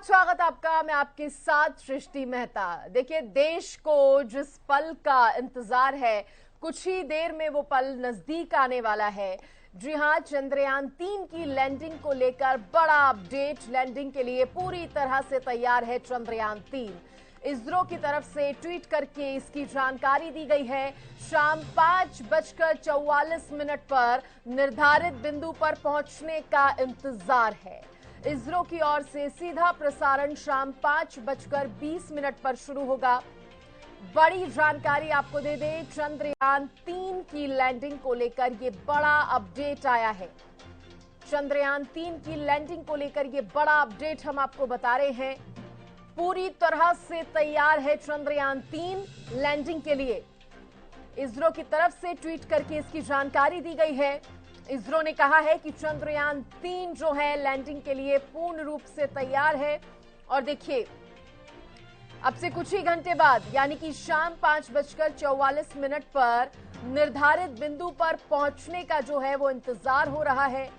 बहुत स्वागत आपका। मैं आपके साथ सृष्टि मेहता। देखिए, देश को जिस पल का इंतजार है, कुछ ही देर में वो पल नजदीक आने वाला है। जी हां, चंद्रयान 3 की लैंडिंग को लेकर बड़ा अपडेट। लैंडिंग के लिए पूरी तरह से तैयार है चंद्रयान 3। इसरो की तरफ से ट्वीट करके इसकी जानकारी दी गई है। शाम 5:44 पर निर्धारित बिंदु पर पहुंचने का इंतजार है। इसरो की ओर से सीधा प्रसारण शाम 5:20 पर शुरू होगा। बड़ी जानकारी आपको दे दें, चंद्रयान 3 की लैंडिंग को लेकर ये बड़ा अपडेट आया है। चंद्रयान 3 की लैंडिंग को लेकर ये बड़ा अपडेट हम आपको बता रहे हैं। पूरी तरह से तैयार है चंद्रयान 3 लैंडिंग के लिए। इसरो की तरफ से ट्वीट करके इसकी जानकारी दी गई है। इसरो ने कहा है कि चंद्रयान 3 जो है लैंडिंग के लिए पूर्ण रूप से तैयार है। और देखिए, अब से कुछ ही घंटे बाद यानी कि शाम 5:44 पर निर्धारित बिंदु पर पहुंचने का जो है वो इंतजार हो रहा है।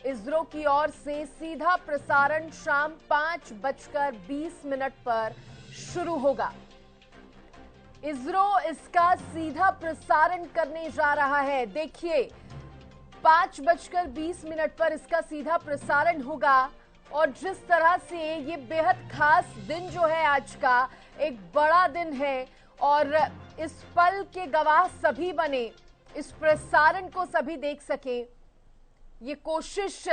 इसरो की ओर से सीधा प्रसारण शाम 5:20 पर शुरू होगा। इसरो इसका सीधा प्रसारण करने जा रहा है। देखिए, 5:20 पर इसका सीधा प्रसारण होगा। और जिस तरह से ये बेहद खास दिन जो है आज का, एक बड़ा दिन है और इस पल के गवाह सभी बने, इस प्रसारण को सभी देख सके, ये कोशिश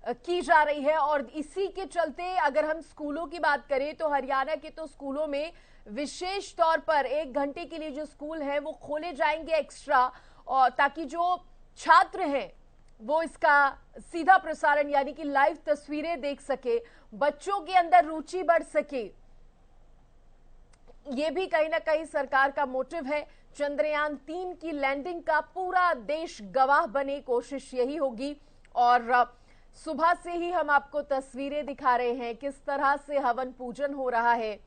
की जा रही है। और इसी के चलते अगर हम स्कूलों की बात करें तो हरियाणा के तो स्कूलों में विशेष तौर पर 1 घंटे के लिए जो स्कूल है वो खोले जाएंगे एक्स्ट्रा, और ताकि जो छात्र हैं वो इसका सीधा प्रसारण यानी कि लाइव तस्वीरें देख सके, बच्चों के अंदर रुचि बढ़ सके। ये भी कहीं ना कहीं सरकार का मोटिव है। चंद्रयान 3 की लैंडिंग का पूरा देश गवाह बने, कोशिश यही होगी। और सुबह से ही हम आपको तस्वीरें दिखा रहे हैं किस तरह से हवन पूजन हो रहा है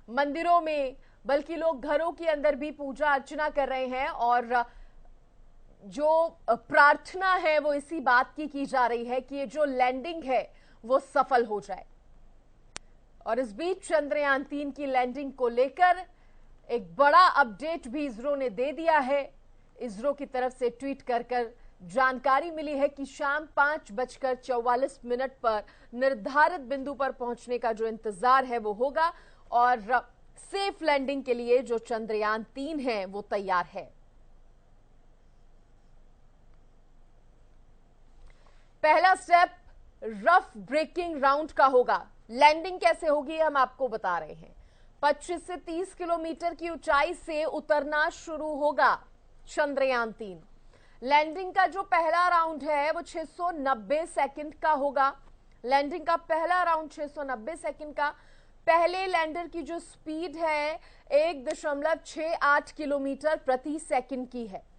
मंदिरों में, बल्कि लोग घरों के अंदर भी पूजा अर्चना कर रहे हैं। और जो प्रार्थना है वो इसी बात की जा रही है कि ये जो लैंडिंग है वो सफल हो जाए। और इस बीच चंद्रयान 3 की लैंडिंग को लेकर एक बड़ा अपडेट भी इसरो ने दे दिया है। इसरो की तरफ से ट्वीट कर जानकारी मिली है कि शाम 5:44 पर निर्धारित बिंदु पर पहुंचने का जो इंतजार है वो होगा। और सेफ लैंडिंग के लिए जो चंद्रयान 3 है वो तैयार है। पहला स्टेप रफ ब्रेकिंग राउंड का होगा। लैंडिंग कैसे होगी हम आपको बता रहे हैं। 25 से 30 किलोमीटर की ऊंचाई से उतरना शुरू होगा चंद्रयान 3। लैंडिंग का जो पहला राउंड है वो 690 सेकंड का होगा। लैंडिंग का पहला राउंड 690 सेकंड का। पहले लैंडर की जो स्पीड है 1.68 किलोमीटर प्रति सेकंड की है।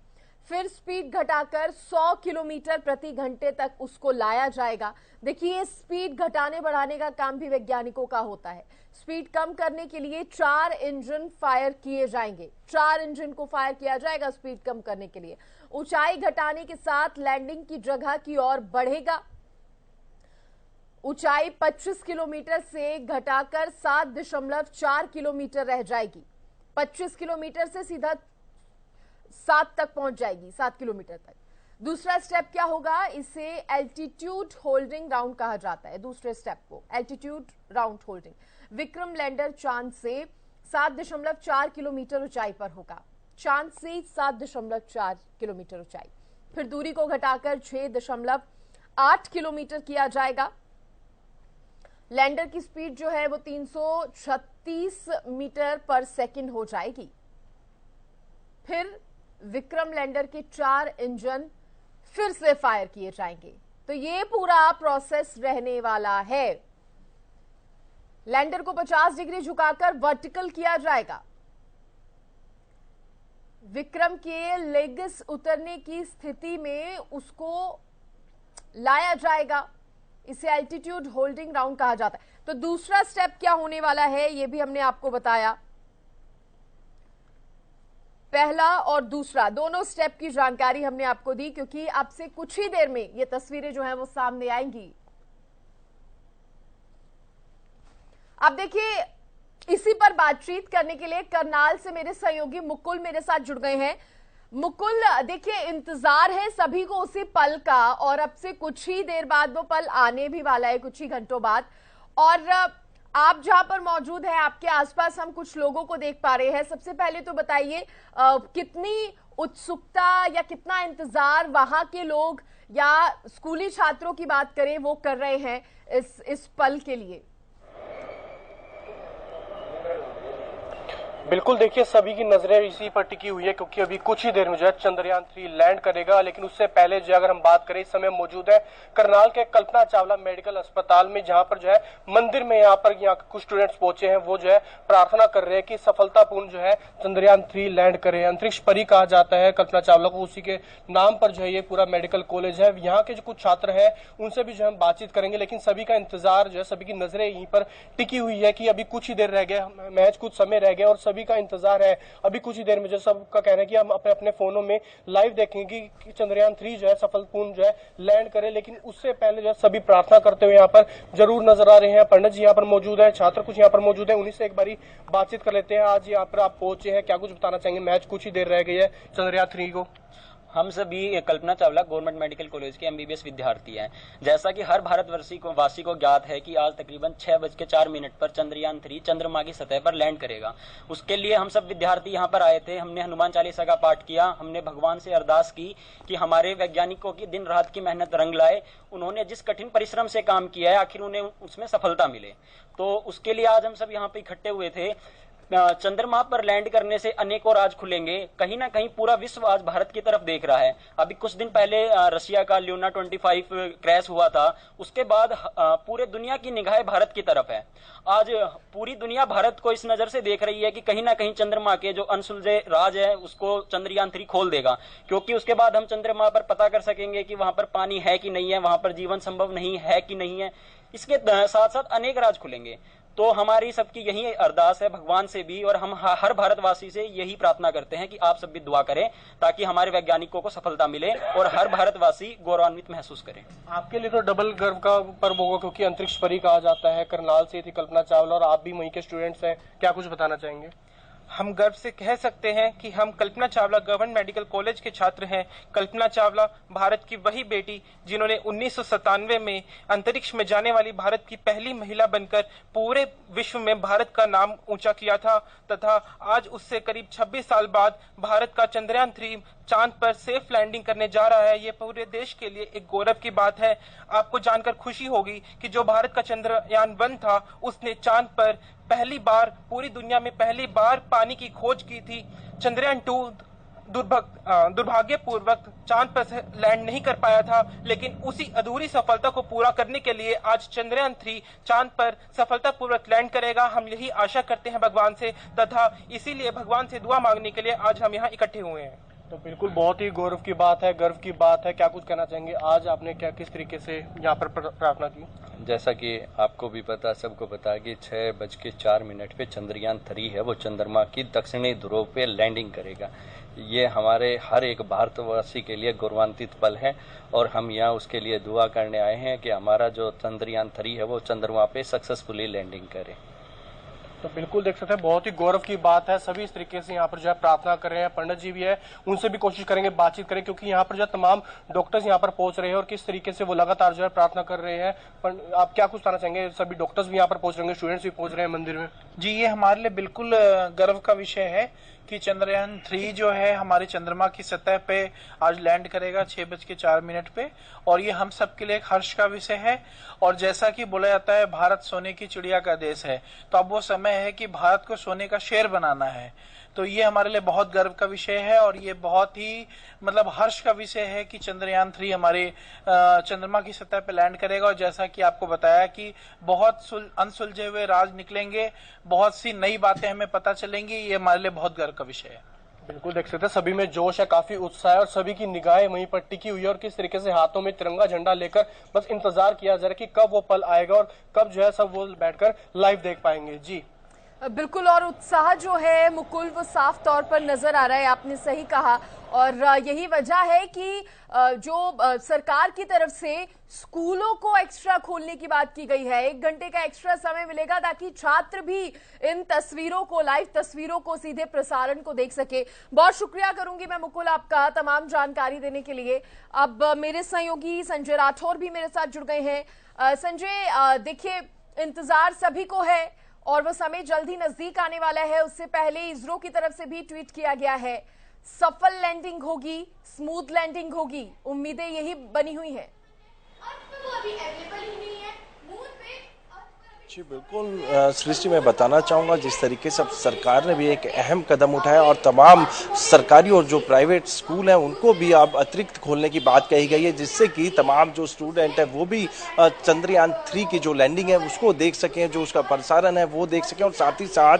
फिर स्पीड घटाकर 100 किलोमीटर प्रति घंटे तक उसको लाया जाएगा। देखिए, स्पीड घटाने बढ़ाने का काम भी वैज्ञानिकों का होता है। स्पीड कम करने के लिए 4 इंजन फायर किए जाएंगे, 4 इंजन को फायर किया जाएगा स्पीड कम करने के लिए। ऊंचाई घटाने के साथ लैंडिंग की जगह की ओर बढ़ेगा। ऊंचाई 25 किलोमीटर से घटाकर 7.4 किलोमीटर रह जाएगी। 25 किलोमीटर से सीधा 7 तक पहुंच जाएगी, 7 किलोमीटर तक। दूसरा स्टेप क्या होगा, इसे एल्टीट्यूड होल्डिंग राउंड कहा जाता है। दूसरे स्टेप को altitude round holding. Vikram lander चांद से 7.4 किलोमीटर ऊंचाई पर होगा। चांद से 7.4 किलोमीटर ऊंचाई। फिर दूरी को घटाकर 6.8 किलोमीटर किया जाएगा। लैंडर की स्पीड जो है वो 336 मीटर पर सेकंड हो जाएगी। फिर विक्रम लैंडर के 4 इंजन फिर से फायर किए जाएंगे। तो ये पूरा प्रोसेस रहने वाला है। लैंडर को 50 डिग्री झुकाकर वर्टिकल किया जाएगा। विक्रम के लेग्स उतरने की स्थिति में उसको लाया जाएगा। इसे एल्टीट्यूड होल्डिंग राउंड कहा जाता है। तो दूसरा स्टेप क्या होने वाला है ये भी हमने आपको बताया। पहला और दूसरा दोनों स्टेप की जानकारी हमने आपको दी, क्योंकि आपसे कुछ ही देर में ये तस्वीरें जो हैं वो सामने आएंगी। अब देखिए, इसी पर बातचीत करने के लिए करनाल से मेरे सहयोगी मुकुल मेरे साथ जुड़ गए हैं। मुकुल, देखिए, इंतजार है सभी को उसी पल का, और अब से कुछ ही देर बाद वो पल आने भी वाला है, कुछ ही घंटों बाद। और आप जहां पर मौजूद हैं, आपके आसपास हम कुछ लोगों को देख पा रहे हैं। सबसे पहले तो बताइए, कितनी उत्सुकता या कितना इंतजार वहां के लोग या स्कूली छात्रों की बात करें वो कर रहे हैं इस पल के लिए? बिल्कुल, देखिए, सभी की नजरें इसी पर टिकी हुई है क्योंकि अभी कुछ ही देर में जो है चंद्रयान 3 लैंड करेगा। लेकिन उससे पहले जो अगर हम बात करें, इस समय मौजूद है करनाल के कल्पना चावला मेडिकल अस्पताल में, जहां पर जो है मंदिर में यहाँ कुछ स्टूडेंट्स पहुंचे हैं। वो जो है प्रार्थना कर रहे हैं कि सफलतापूर्ण जो है चंद्रयान 3 लैंड करे। अंतरिक्ष परी कहा जाता है कल्पना चावला को, उसी के नाम पर जो है ये पूरा मेडिकल कॉलेज है। यहाँ के जो कुछ छात्र है उनसे भी जो हम बातचीत करेंगे, लेकिन सभी का इंतजार जो है, सभी की नजरें यहीं पर टिकी हुई है कि अभी कुछ ही देर रह गया, मैच कुछ समय रह गया और सभी का इंतजार है। अभी कुछ ही देर में जो सबका कहना है कि हम अपने अपने फोनों में लाइव देखेंगे कि चंद्रयान 3 जो है सफलतापूर्ण जो है लैंड करे। लेकिन उससे पहले जो है सभी प्रार्थना करते हुए यहाँ पर जरूर नजर आ रहे हैं। पंडित जी यहाँ पर मौजूद है, छात्र कुछ यहाँ पर मौजूद है, उन्हीं से एक बारी बातचीत कर लेते हैं। आज यहाँ पर आप पहुंचे हैं, क्या कुछ बताना चाहेंगे? मैच कुछ ही देर रह गई है चंद्रयान 3 को। हम सभी Kalpana Chawla government medical college के एमबीबीएस विद्यार्थी हैं। जैसा कि हर भारतवासी को ज्ञात है कि आज तकरीबन 6:04 पर चंद्रयान 3 चंद्रमा की सतह पर लैंड करेगा। उसके लिए हम सब विद्यार्थी यहाँ पर आए थे। हमने हनुमान चालीसा का पाठ किया, हमने भगवान से अरदास की कि हमारे वैज्ञानिकों की दिन रात की मेहनत रंग लाए। उन्होंने जिस कठिन परिश्रम से काम किया है, आखिर उन्हें उसमें सफलता मिले। तो उसके लिए आज हम सब यहाँ पे इकट्ठे हुए थे। चंद्रमा पर लैंड करने से अनेकों राज खुलेंगे। कहीं ना कहीं पूरा विश्व आज भारत की तरफ देख रहा है। अभी कुछ दिन पहले रशिया का ल्यूना 25 क्रैश हुआ था, उसके बाद पूरे दुनिया की निगाहें भारत की तरफ है। आज पूरी दुनिया भारत को इस नजर से देख रही है कि कहीं ना कहीं चंद्रमा के जो अनसुलझे राज है उसको चंद्रयान 3 खोल देगा, क्योंकि उसके बाद हम चंद्रमा पर पता कर सकेंगे कि वहां पर पानी है कि नहीं है, वहां पर जीवन संभव नहीं है कि नहीं है। इसके साथ साथ अनेक राज खुलेंगे। तो हमारी सबकी यही अरदास है भगवान से भी, और हम हर भारतवासी से यही प्रार्थना करते हैं कि आप सब भी दुआ करें ताकि हमारे वैज्ञानिकों को सफलता मिले और हर भारतवासी गौरवान्वित महसूस करें। आपके लिए तो डबल गर्व का पर्व होगा क्योंकि अंतरिक्ष परी कहा जाता है। करनाल से थी कल्पना चावला और आप भी वहीं के स्टूडेंट्स हैं, क्या कुछ बताना चाहेंगे? हम गर्व से कह सकते हैं कि हम Kalpana Chawla government medical college के छात्र हैं। कल्पना चावला भारत की वही बेटी जिन्होंने 1997 में अंतरिक्ष में जाने वाली भारत की पहली महिला बनकर पूरे विश्व में भारत का नाम ऊंचा किया था, तथा आज उससे करीब 26 साल बाद भारत का चंद्रयान 3 चांद पर सेफ लैंडिंग करने जा रहा है। ये पूरे देश के लिए एक गौरव की बात है। आपको जानकर खुशी होगी कि जो भारत का चंद्रयान 1 था उसने चांद पर पहली बार, पूरी दुनिया में पहली बार पानी की खोज की थी। चंद्रयान 2 दुर्भाग्यपूर्वक चांद पर लैंड नहीं कर पाया था, लेकिन उसी अधूरी सफलता को पूरा करने के लिए आज चंद्रयान 3 चांद पर सफलतापूर्वक लैंड करेगा। हम यही आशा करते हैं भगवान से, तथा इसीलिए भगवान से दुआ मांगने के लिए आज हम यहाँ इकट्ठे हुए हैं। तो बिल्कुल बहुत ही गौरव की बात है, गर्व की बात है। क्या कुछ कहना चाहेंगे? आज आपने क्या किस तरीके से यहाँ पर प्रार्थना की? जैसा कि आपको भी पता, सबको पता कि 6:04 पे चंद्रयान 3 है वो चंद्रमा की दक्षिणी ध्रुव पे लैंडिंग करेगा। ये हमारे हर एक भारतवासी के लिए गौरवान्वित पल है और हम यहाँ उसके लिए दुआ करने आए हैं कि हमारा जो चंद्रयान 3 है वो चंद्रमा पे सक्सेसफुली लैंडिंग करे। तो बिल्कुल देख सकते हैं, बहुत ही गौरव की बात है। सभी इस तरीके से यहाँ पर जो है प्रार्थना कर रहे हैं। पंडित जी भी है, उनसे भी कोशिश करेंगे बातचीत करें, क्योंकि यहाँ पर जो तमाम डॉक्टर्स यहाँ पर पहुंच रहे हैं और किस तरीके से वो लगातार जो है प्रार्थना कर रहे हैं। आप क्या कुछ बताना चाहेंगे? सभी डॉक्टर्स भी यहाँ पर पहुंच रहे हैं, स्टूडेंट्स भी पहुंच रहे हैं मंदिर में। जी, ये हमारे लिए बिल्कुल गर्व का विषय है कि चंद्रयान 3 जो है हमारे चंद्रमा की सतह पे आज लैंड करेगा 6:04 पे, और ये हम सब के लिए एक हर्ष का विषय है। और जैसा कि बोला जाता है भारत सोने की चिड़िया का देश है, तो अब वो समय है कि भारत को सोने का शेर बनाना है। तो ये हमारे लिए बहुत गर्व का विषय है और ये बहुत ही हर्ष का विषय है कि चंद्रयान 3 हमारे चंद्रमा की सतह पर लैंड करेगा। और जैसा कि आपको बताया कि बहुत अनसुलझे हुए राज निकलेंगे, बहुत सी नई बातें हमें पता चलेंगी। ये हमारे लिए बहुत गर्व का विषय है। बिल्कुल देख सकते हैं, सभी में जोश है, काफी उत्साह है और सभी की निगाहें वहीं पर टिकी हुई है और किस तरीके से हाथों में तिरंगा झंडा लेकर बस इंतजार किया जा रहा है कि कब वो पल आएगा और कब जो है सब वो बैठकर लाइव देख पाएंगे। जी बिल्कुल, और उत्साह जो है मुकुल वो साफ तौर पर नजर आ रहा है, आपने सही कहा। और यही वजह है कि जो सरकार की तरफ से स्कूलों को एक्स्ट्रा खोलने की बात की गई है, 1 घंटे का एक्स्ट्रा समय मिलेगा ताकि छात्र भी इन तस्वीरों को, लाइव तस्वीरों को, सीधे प्रसारण को देख सके। बहुत शुक्रिया करूंगी मैं मुकुल आपका तमाम जानकारी देने के लिए। अब मेरे सहयोगी संजय राठौर भी मेरे साथ जुड़ गए हैं। संजय, देखिए इंतजार सभी को है और वो समय जल्दी नजदीक आने वाला है। उससे पहले इसरो की तरफ से भी ट्वीट किया गया है, सफल लैंडिंग होगी, स्मूथ लैंडिंग होगी, उम्मीदें यही बनी हुई हैं। जी बिल्कुल सृष्टि, मैं बताना चाहूँगा जिस तरीके से अब सरकार ने भी एक अहम कदम उठाया और तमाम सरकारी और जो प्राइवेट स्कूल हैं उनको भी अब अतिरिक्त खोलने की बात कही गई है, जिससे कि तमाम जो स्टूडेंट हैं वो भी चंद्रयान 3 की जो लैंडिंग है उसको देख सकें, जो उसका प्रसारण है वो देख सकें। और साथ ही साथ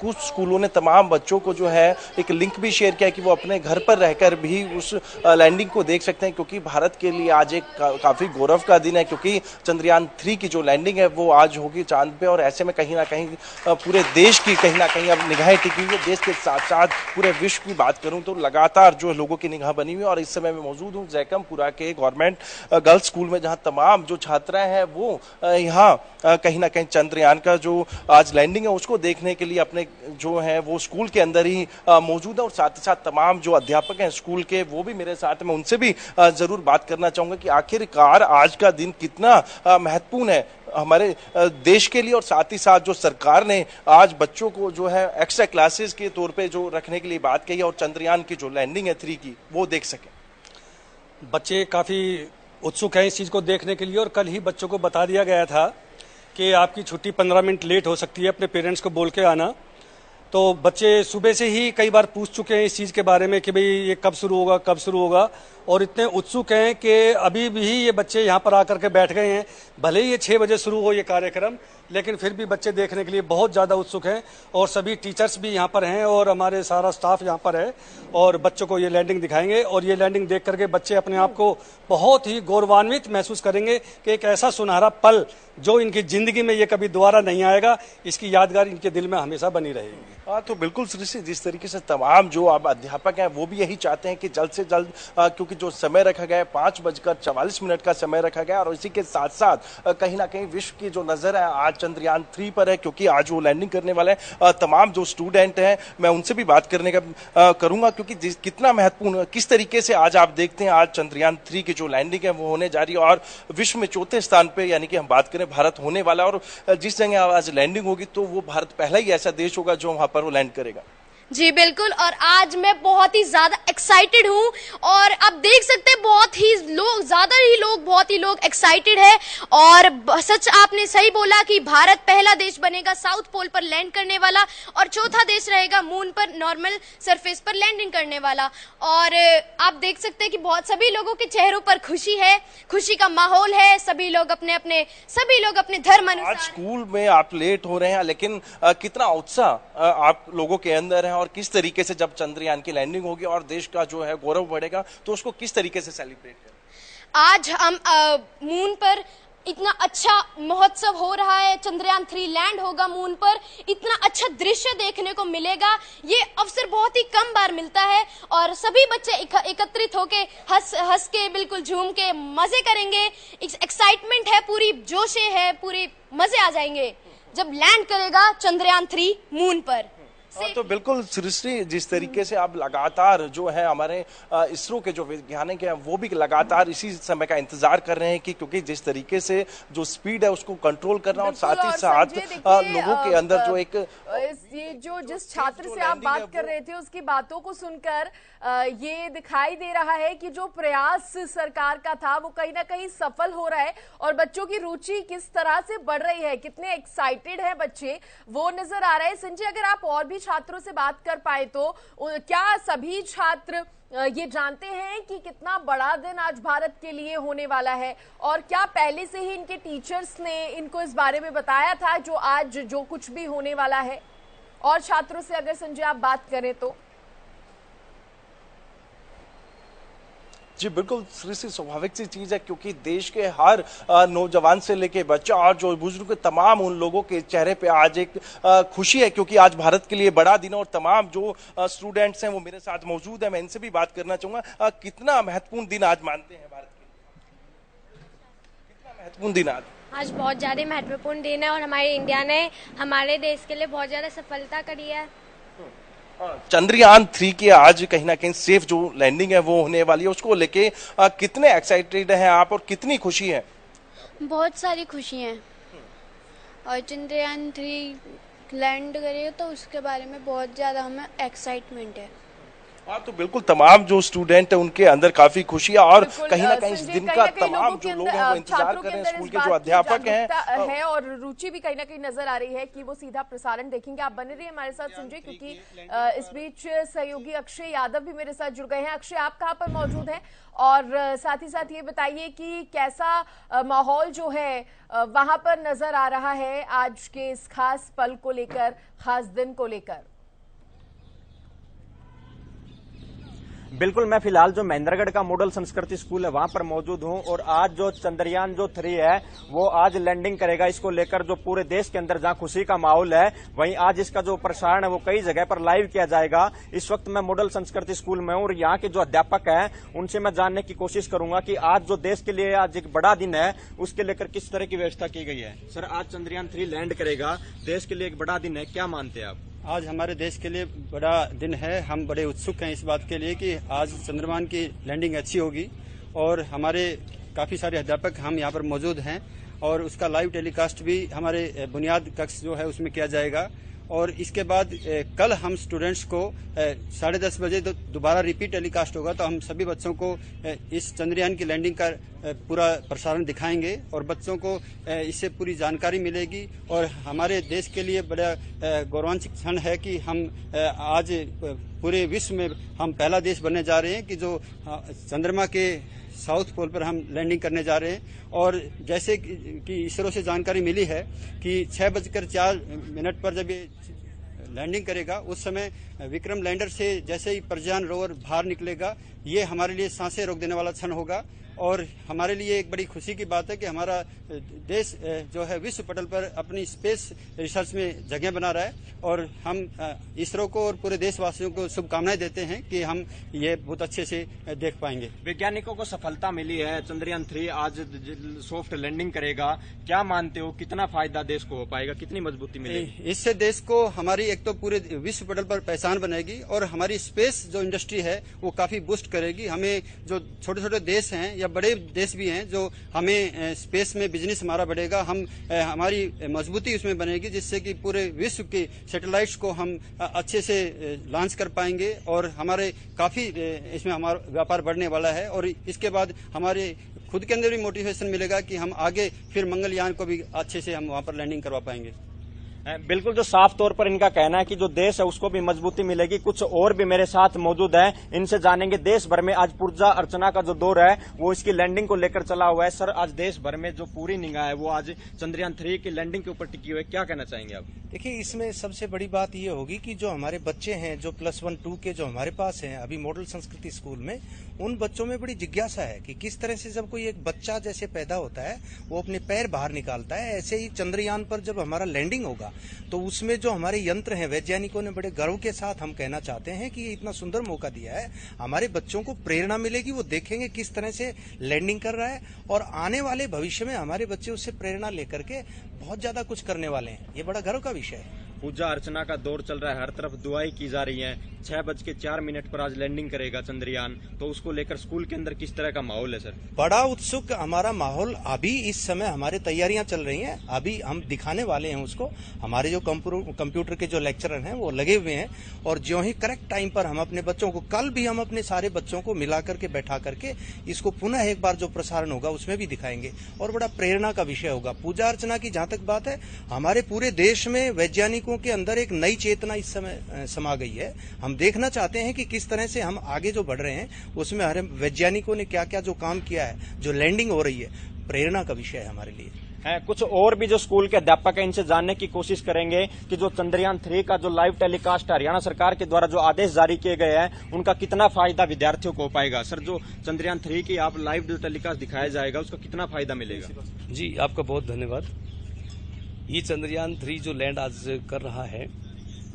कुछ स्कूलों ने तमाम बच्चों को जो है एक लिंक भी शेयर किया कि वो अपने घर पर रहकर भी उस लैंडिंग को देख सकते हैं, क्योंकि भारत के लिए आज एक काफ़ी गौरव का दिन है, क्योंकि चंद्रयान 3 की जो लैंडिंग है वो आज होगी चांद पे। और ऐसे में कहीं ना कहीं पूरे देश की कहीं ना कहीं अब निगाहें टिकी हुई है। देश के साथ साथ पूरे विश्व की बात करूं तो लगातार जो लोगों की निगाह बनी हुई है। और इस समय मैं मौजूद हूं जैकमपुरा के गवर्नमेंट गर्ल्स स्कूल में, जहां तमाम जो छात्राएं हैं वो यहाँ कहीं ना कहीं चंद्रयान का जो आज लैंडिंग है उसको देखने के लिए अपने जो है वो स्कूल के अंदर ही मौजूद है। और साथ ही साथ तमाम जो अध्यापक हैं स्कूल के वो भी मेरे साथ में, उनसे भी जरूर बात करना चाहूंगा कि आखिरकार आज का दिन कितना महत्वपूर्ण है हमारे देश के लिए। और साथ ही साथ जो सरकार ने आज बच्चों को जो है एक्स्ट्रा क्लासेस के तौर पे जो रखने के लिए बात कही है और चंद्रयान की जो लैंडिंग है 3 की वो देख सकें। बच्चे काफ़ी उत्सुक हैं इस चीज़ को देखने के लिए। और कल ही बच्चों को बता दिया गया था कि आपकी छुट्टी 15 मिनट लेट हो सकती है, अपने पेरेंट्स को बोल के आना। तो बच्चे सुबह से ही कई बार पूछ चुके हैं इस चीज़ के बारे में कि भाई ये कब शुरू होगा, कब शुरू होगा। और इतने उत्सुक हैं कि अभी भी ये बच्चे यहाँ पर आकर के बैठ गए हैं। भले ही ये 6 बजे शुरू हो ये कार्यक्रम, लेकिन फिर भी बच्चे देखने के लिए बहुत ज़्यादा उत्सुक हैं। और सभी टीचर्स भी यहाँ पर हैं और हमारे सारा स्टाफ यहाँ पर है और बच्चों को ये लैंडिंग दिखाएंगे। और ये लैंडिंग देख करके बच्चे अपने आप को बहुत ही गौरवान्वित महसूस करेंगे कि एक ऐसा सुनहरा पल जो इनकी ज़िंदगी में ये कभी दोबारा नहीं आएगा, इसकी यादगार इनके दिल में हमेशा बनी रहेगी। हाँ, तो बिल्कुल सृष्टि, जिस तरीके से तमाम जो अब अध्यापक हैं वो भी यही चाहते हैं कि जल्द से जल्द, क्योंकि जो समय रखा गया है 5:44 का समय रखा गया और इसी के साथ साथ कहीं ना कहीं विश्व की जो नजर है आज चंद्रयान 3 पर है, क्योंकि आज वो लैंडिंग करने वाले हैं। तमाम जो स्टूडेंट हैं मैं उनसे भी बात करने का करूंगा, क्योंकि कितना महत्वपूर्ण, किस तरीके से आज आप देखते हैं आज चंद्रयान 3 की जो लैंडिंग है वो होने जा रही है और विश्व में 4थे स्थान पे यानी कि हम बात करें भारत होने वाला। और जिस जगह आज लैंडिंग होगी तो वो भारत पहला ही ऐसा देश होगा जो वहां पर वो लैंड करेगा। जी बिल्कुल, और आज मैं बहुत ही ज्यादा एक्साइटेड हूँ। और आप देख सकते हैं बहुत ही लोग एक्साइटेड है। और सच आपने सही बोला कि भारत पहला देश बनेगा साउथ पोल पर लैंड करने वाला और चौथा देश रहेगा मून पर नॉर्मल सरफेस पर लैंडिंग करने वाला। और आप देख सकते हैं कि बहुत सभी लोगों के चेहरों पर खुशी है, खुशी का माहौल है। सभी लोग अपने धर्म अनुसार। आज स्कूल में आप लेट हो रहे हैं, लेकिन कितना उत्साह आप लोगों के अंदर है और किस तरीके से जब चंद्रयान की लैंडिंग होगी और देश का जो है गौरव बढ़ेगा तो उसको किस तरीके से सेलिब्रेट करें? आज हम मून पर इतना अच्छा महोत्सव हो रहा है, चंद्रयान 3 लैंड होगा मून पर, इतना अच्छा दृश्य देखने को मिलेगा। ये अवसर बहुत ही कम बार मिलता है और सभी बच्चे एकत्रित होके हंस के बिल्कुल झूम के मजे करेंगे। एक्साइटमेंट है, पूरी जोश है, पूरी मजे आ जाएंगे जब लैंड करेगा चंद्रयान 3 मून पर। तो बिल्कुल सृष्टि, जिस तरीके से आप लगातार जो है हमारे इसरो के जो वैज्ञानिक हैं वो भी लगातार इसी समय का इंतजार कर रहे हैं कि क्योंकि जिस तरीके से जो स्पीड है उसको कंट्रोल करना और साथ ही साथ लोगों के अंदर जो एक ये जो जिस छात्र से आप बात कर रहे थे उसकी बातों को सुनकर ये दिखाई दे रहा है कि जो प्रयास सरकार का था वो कहीं ना कहीं सफल हो रहा है और बच्चों की रुचि किस तरह से बढ़ रही है, कितने एक्साइटेड है बच्चे वो नजर आ रहा है। संजय, अगर आप और भी छात्रों से बात कर पाए तो क्या सभी छात्र ये जानते हैं कि कितना बड़ा दिन आज भारत के लिए होने वाला है और क्या पहले से ही इनके टीचर्स ने इनको इस बारे में बताया था जो आज जो कुछ भी होने वाला है? और छात्रों से अगर संजय आप बात करें तो जी बिल्कुल सृष्टि, स्वाभाविक सी चीज है क्योंकि देश के हर नौजवान से लेके बच्चा और जो बुजुर्ग तमाम उन लोगों के चेहरे पे आज एक खुशी है क्योंकि आज भारत के लिए बड़ा दिन है और तमाम जो स्टूडेंट्स हैं वो मेरे साथ मौजूद है। मैं इनसे भी बात करना चाहूंगा, कितना महत्वपूर्ण दिन आज मानते हैं भारत के लिए? कितना महत्वपूर्ण दिन आज बहुत ज्यादा महत्वपूर्ण दिन है और हमारे इंडिया ने हमारे देश के लिए बहुत ज्यादा सफलता करी है। चंद्रयान 3 की आज कहीं ना कहीं सेफ जो लैंडिंग है वो होने वाली है, उसको लेके कितने एक्साइटेड हैं आप और कितनी खुशी है? बहुत सारी खुशी है और चंद्रयान 3 लैंड करेगा तो उसके बारे में बहुत ज्यादा हमें एक्साइटमेंट है। हाँ, तो बिल्कुल तमाम जो स्टूडेंट है उनके अंदर काफी खुशी है और कहीं ना कहीं इस दिन का तमाम जो लोग हैं वो इंतजार कर रहे हैं, स्कूल के जो अध्यापक हैं और रुचि भी कहीं ना कहीं नजर आ रही है कि वो सीधा प्रसारण देखेंगे। आप बने रहिए हमारे साथ संजय, क्योंकि इस बीच सहयोगी अक्षय यादव भी मेरे साथ जुड़ गए हैं। अक्षय, आप कहाँ पर मौजूद हैं और साथ ही साथ ये बताइए कि कैसा माहौल जो है वहां पर नजर आ रहा है आज के इस खास पल को लेकर, खास दिन को लेकर? बिल्कुल, मैं फिलहाल जो महेंद्रगढ़ का मॉडल संस्कृति स्कूल है वहां पर मौजूद हूं और आज जो चंद्रयान 3 है वो आज लैंडिंग करेगा। इसको लेकर जो पूरे देश के अंदर जहां खुशी का माहौल है, वहीं आज इसका जो प्रसारण है वो कई जगह पर लाइव किया जाएगा। इस वक्त मैं मॉडल संस्कृति स्कूल में हूं और यहाँ के जो अध्यापक हैं उनसे मैं जानने की कोशिश करूंगा कि आज जो देश के लिए आज एक बड़ा दिन है उसके लेकर किस तरह की व्यवस्था की गई है। सर, आज चंद्रयान 3 लैंड करेगा, देश के लिए एक बड़ा दिन है, क्या मानते हैं आप? आज हमारे देश के लिए बड़ा दिन है। हम बड़े उत्सुक हैं इस बात के लिए कि आज चंद्रयान की लैंडिंग अच्छी होगी और हमारे काफ़ी सारे अध्यापक हम यहाँ पर मौजूद हैं और उसका लाइव टेलीकास्ट भी हमारे बुनियाद कक्ष जो है उसमें किया जाएगा। और इसके बाद कल हम स्टूडेंट्स को 10:30 बजे दोबारा रिपीट टेलीकास्ट होगा, तो हम सभी बच्चों को इस चंद्रयान की लैंडिंग का पूरा प्रसारण दिखाएंगे और बच्चों को इससे पूरी जानकारी मिलेगी। और हमारे देश के लिए बड़ा गौरवान्वित क्षण है कि हम आज पूरे विश्व में हम पहला देश बनने जा रहे हैं कि जो चंद्रमा के साउथ पोल पर हम लैंडिंग करने जा रहे हैं। और जैसे कि इसरो से जानकारी मिली है कि 6:04 पर जब ये लैंडिंग करेगा उस समय विक्रम लैंडर से जैसे ही प्रज्ञान रोवर बाहर निकलेगा, ये हमारे लिए सांसें रोक देने वाला क्षण होगा। और हमारे लिए एक बड़ी खुशी की बात है कि हमारा देश जो है विश्व पटल पर अपनी स्पेस रिसर्च में जगह बना रहा है और हम इसरो को और पूरे देशवासियों को शुभकामनाएं देते हैं कि हम ये बहुत अच्छे से देख पाएंगे। वैज्ञानिकों को सफलता मिली है, चंद्रयान 3 आज सॉफ्ट लैंडिंग करेगा, क्या मानते हो कितना फायदा देश को हो पाएगा, कितनी मजबूती मिलेगी? इससे देश को हमारी एक तो पूरे विश्व पटल पर पहचान बनेगी और हमारी स्पेस जो इंडस्ट्री है वो काफी बूस्ट करेगी। हमें जो छोटे छोटे देश हैं या बड़े देश भी हैं जो हमें स्पेस में बिजनेस हमारा बढ़ेगा, हमारी मजबूती उसमें बनेगी जिससे कि पूरे विश्व के सैटेलाइट्स को हम अच्छे से लॉन्च कर पाएंगे और हमारे काफी इसमें हमारा व्यापार बढ़ने वाला है। और इसके बाद हमारे खुद के अंदर भी मोटिवेशन मिलेगा कि हम आगे फिर मंगलयान को भी अच्छे से हम वहां पर लैंडिंग करवा पाएंगे। बिल्कुल, जो साफ तौर पर इनका कहना है कि जो देश है उसको भी मजबूती मिलेगी। कुछ और भी मेरे साथ मौजूद हैं, इनसे जानेंगे। देश भर में आज पूजा अर्चना का जो दौर है वो इसकी लैंडिंग को लेकर चला हुआ है। सर, आज देश भर में जो पूरी निगाह है वो आज चंद्रयान 3 की लैंडिंग के ऊपर टिकी हुई है, क्या कहना चाहेंगे आप? देखिए, इसमें सबसे बड़ी बात ये होगी कि जो हमारे बच्चे हैं जो +1, 2 के जो हमारे पास हैं अभी मॉडल संस्कृति स्कूल में, उन बच्चों में बड़ी जिज्ञासा है कि किस तरह से जब कोई एक बच्चा जैसे पैदा होता है वो अपने पैर बाहर निकालता है, ऐसे ही चंद्रयान पर जब हमारा लैंडिंग होगा तो उसमें जो हमारे यंत्र हैं, वैज्ञानिकों ने बड़े गर्व के साथ हम कहना चाहते हैं कि ये इतना सुंदर मौका दिया है, हमारे बच्चों को प्रेरणा मिलेगी, वो देखेंगे किस तरह से लैंडिंग कर रहा है और आने वाले भविष्य में हमारे बच्चे उससे प्रेरणा लेकर के बहुत ज्यादा कुछ करने वाले हैं। ये बड़ा गर्व का विषय है। पूजा अर्चना का दौर चल रहा है, हर तरफ दुआएं की जा रही हैं। 6:04 पर आज लैंडिंग करेगा चंद्रयान, तो उसको लेकर स्कूल के अंदर किस तरह का माहौल है? सर, बड़ा उत्सुक हमारा माहौल अभी इस समय हमारे तैयारियां चल रही हैं, अभी हम दिखाने वाले हैं उसको। हमारे जो कंप्यूटर के जो लेक्चरर हैं वो लगे हुए हैं और जो ही करेक्ट टाइम पर हम अपने बच्चों को, कल भी हम अपने सारे बच्चों को मिला करके बैठा करके इसको पुनः एक बार जो प्रसारण होगा उसमें भी दिखाएंगे और बड़ा प्रेरणा का विषय होगा। पूजा अर्चना की जहां तक बात है, हमारे पूरे देश में वैज्ञानिकों के अंदर एक नई चेतना इस समय समा गई है। हम देखना चाहते हैं कि किस तरह से हम आगे जो बढ़ रहे हैं उसमें हमारे वैज्ञानिकों ने क्या क्या जो काम किया है, जो लैंडिंग हो रही है, प्रेरणा का विषय है हमारे लिए। कुछ और भी जो स्कूल के अध्यापक हैं इनसे जानने की कोशिश करेंगे कि जो चंद्रयान 3 का जो लाइव टेलीकास्ट हरियाणा सरकार के द्वारा जो आदेश जारी किए गए हैं उनका कितना फायदा विद्यार्थियों को हो पाएगा। सर, जो चंद्रयान 3 की आप लाइव जो टेलीकास्ट दिखाया जाएगा उसका कितना फायदा मिलेगा? जी, आपका बहुत धन्यवाद। ये चंद्रयान 3 जो लैंड आज कर रहा है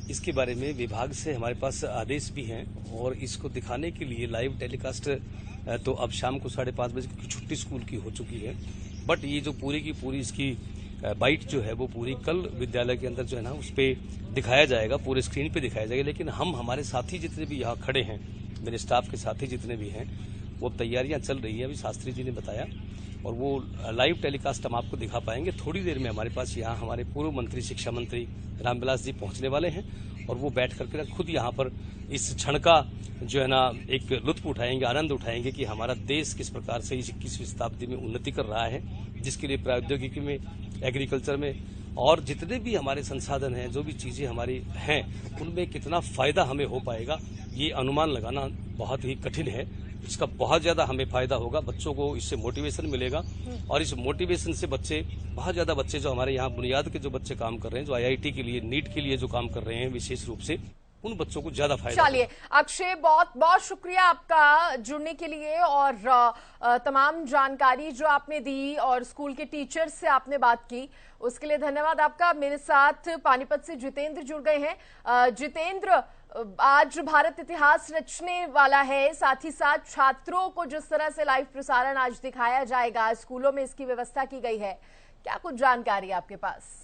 इसके बारे में विभाग से हमारे पास आदेश भी हैं और इसको दिखाने के लिए लाइव टेलीकास्ट तो अब शाम को 5:30 बजे की छुट्टी स्कूल की हो चुकी है, बट ये जो पूरी की पूरी इसकी बाइट जो है वो पूरी कल विद्यालय के अंदर जो है ना उस पर दिखाया जाएगा, पूरे स्क्रीन पे दिखाया जाएगा। लेकिन हम हमारे साथी जितने भी यहाँ खड़े हैं, मेरे स्टाफ के साथी जितने भी हैं, वो तैयारियां चल रही हैं, अभी शास्त्री जी ने बताया, और वो लाइव टेलीकास्ट हम आपको दिखा पाएंगे। थोड़ी देर में हमारे पास यहाँ हमारे पूर्व मंत्री शिक्षा मंत्री रामविलास जी पहुंचने वाले हैं और वो बैठ करके खुद यहाँ पर इस क्षण का जो है ना एक लुत्फ उठाएंगे, आनंद उठाएंगे कि हमारा देश किस प्रकार से इस 21वीं शताब्दी में उन्नति कर रहा है, जिसके लिए प्रौद्योगिकी में, एग्रीकल्चर में और जितने भी हमारे संसाधन हैं, जो भी चीजें हमारी हैं, उनमें कितना फायदा हमें हो पाएगा ये अनुमान लगाना बहुत ही कठिन है। इसका बहुत ज्यादा हमें फायदा होगा, बच्चों को इससे मोटिवेशन मिलेगा और इस मोटिवेशन से बच्चे, बहुत ज्यादा बच्चे जो हमारे यहाँ बुनियाद के जो बच्चे काम कर रहे हैं, जो IIT के लिए, नीट के लिए जो काम कर रहे हैं विशेष रूप से, उन बच्चों को ज्यादा फायदा। चलिए अक्षय, बहुत बहुत शुक्रिया आपका जुड़ने के लिए और तमाम जानकारी जो आपने दी और स्कूल के टीचर्स से आपने बात की उसके लिए धन्यवाद आपका। मेरे साथ पानीपत से जितेंद्र जुड़ गए हैं। जितेंद्र, आज भारत इतिहास रचने वाला है, साथ ही साथ छात्रों को जिस तरह से लाइव प्रसारण आज दिखाया जाएगा, स्कूलों में इसकी व्यवस्था की गई है, क्या कुछ जानकारी आपके पास?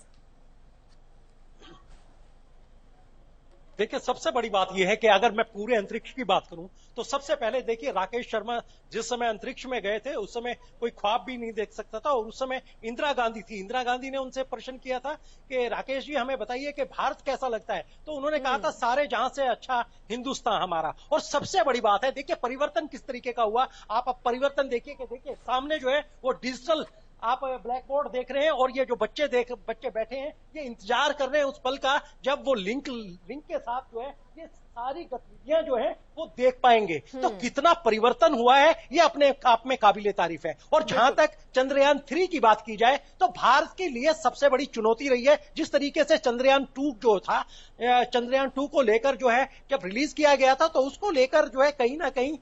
देखिए, सबसे बड़ी बात यह है कि अगर मैं पूरे अंतरिक्ष की बात करूं तो सबसे पहले देखिए, राकेश शर्मा जिस समय अंतरिक्ष में गए थे उस समय कोई ख्वाब भी नहीं देख सकता था, और उस समय इंदिरा गांधी थी। इंदिरा गांधी ने उनसे प्रश्न किया था कि राकेश जी हमें बताइए कि भारत कैसा लगता है, तो उन्होंने कहा था सारे जहां से अच्छा हिंदुस्तान हमारा। और सबसे बड़ी बात है, देखिए परिवर्तन किस तरीके का हुआ। आप अब परिवर्तन देखिए कि देखिए सामने जो है वो डिजिटल आप ब्लैक बोर्ड देख रहे हैं, और ये जो बच्चे बैठे हैं ये इंतजार कर रहे हैं उस पल का जब वो लिंक के साथ जो है ये सारी गतिविधियां जो है वो देख पाएंगे। तो कितना परिवर्तन हुआ है ये अपने आप में काबिले तारीफ है। और जहां तक चंद्रयान 3 की बात की जाए तो भारत के लिए सबसे बड़ी चुनौती रही है, जिस तरीके से चंद्रयान 2 जो था, चंद्रयान 2 को लेकर जो है जब रिलीज किया गया था तो उसको लेकर जो है कहीं ना कहीं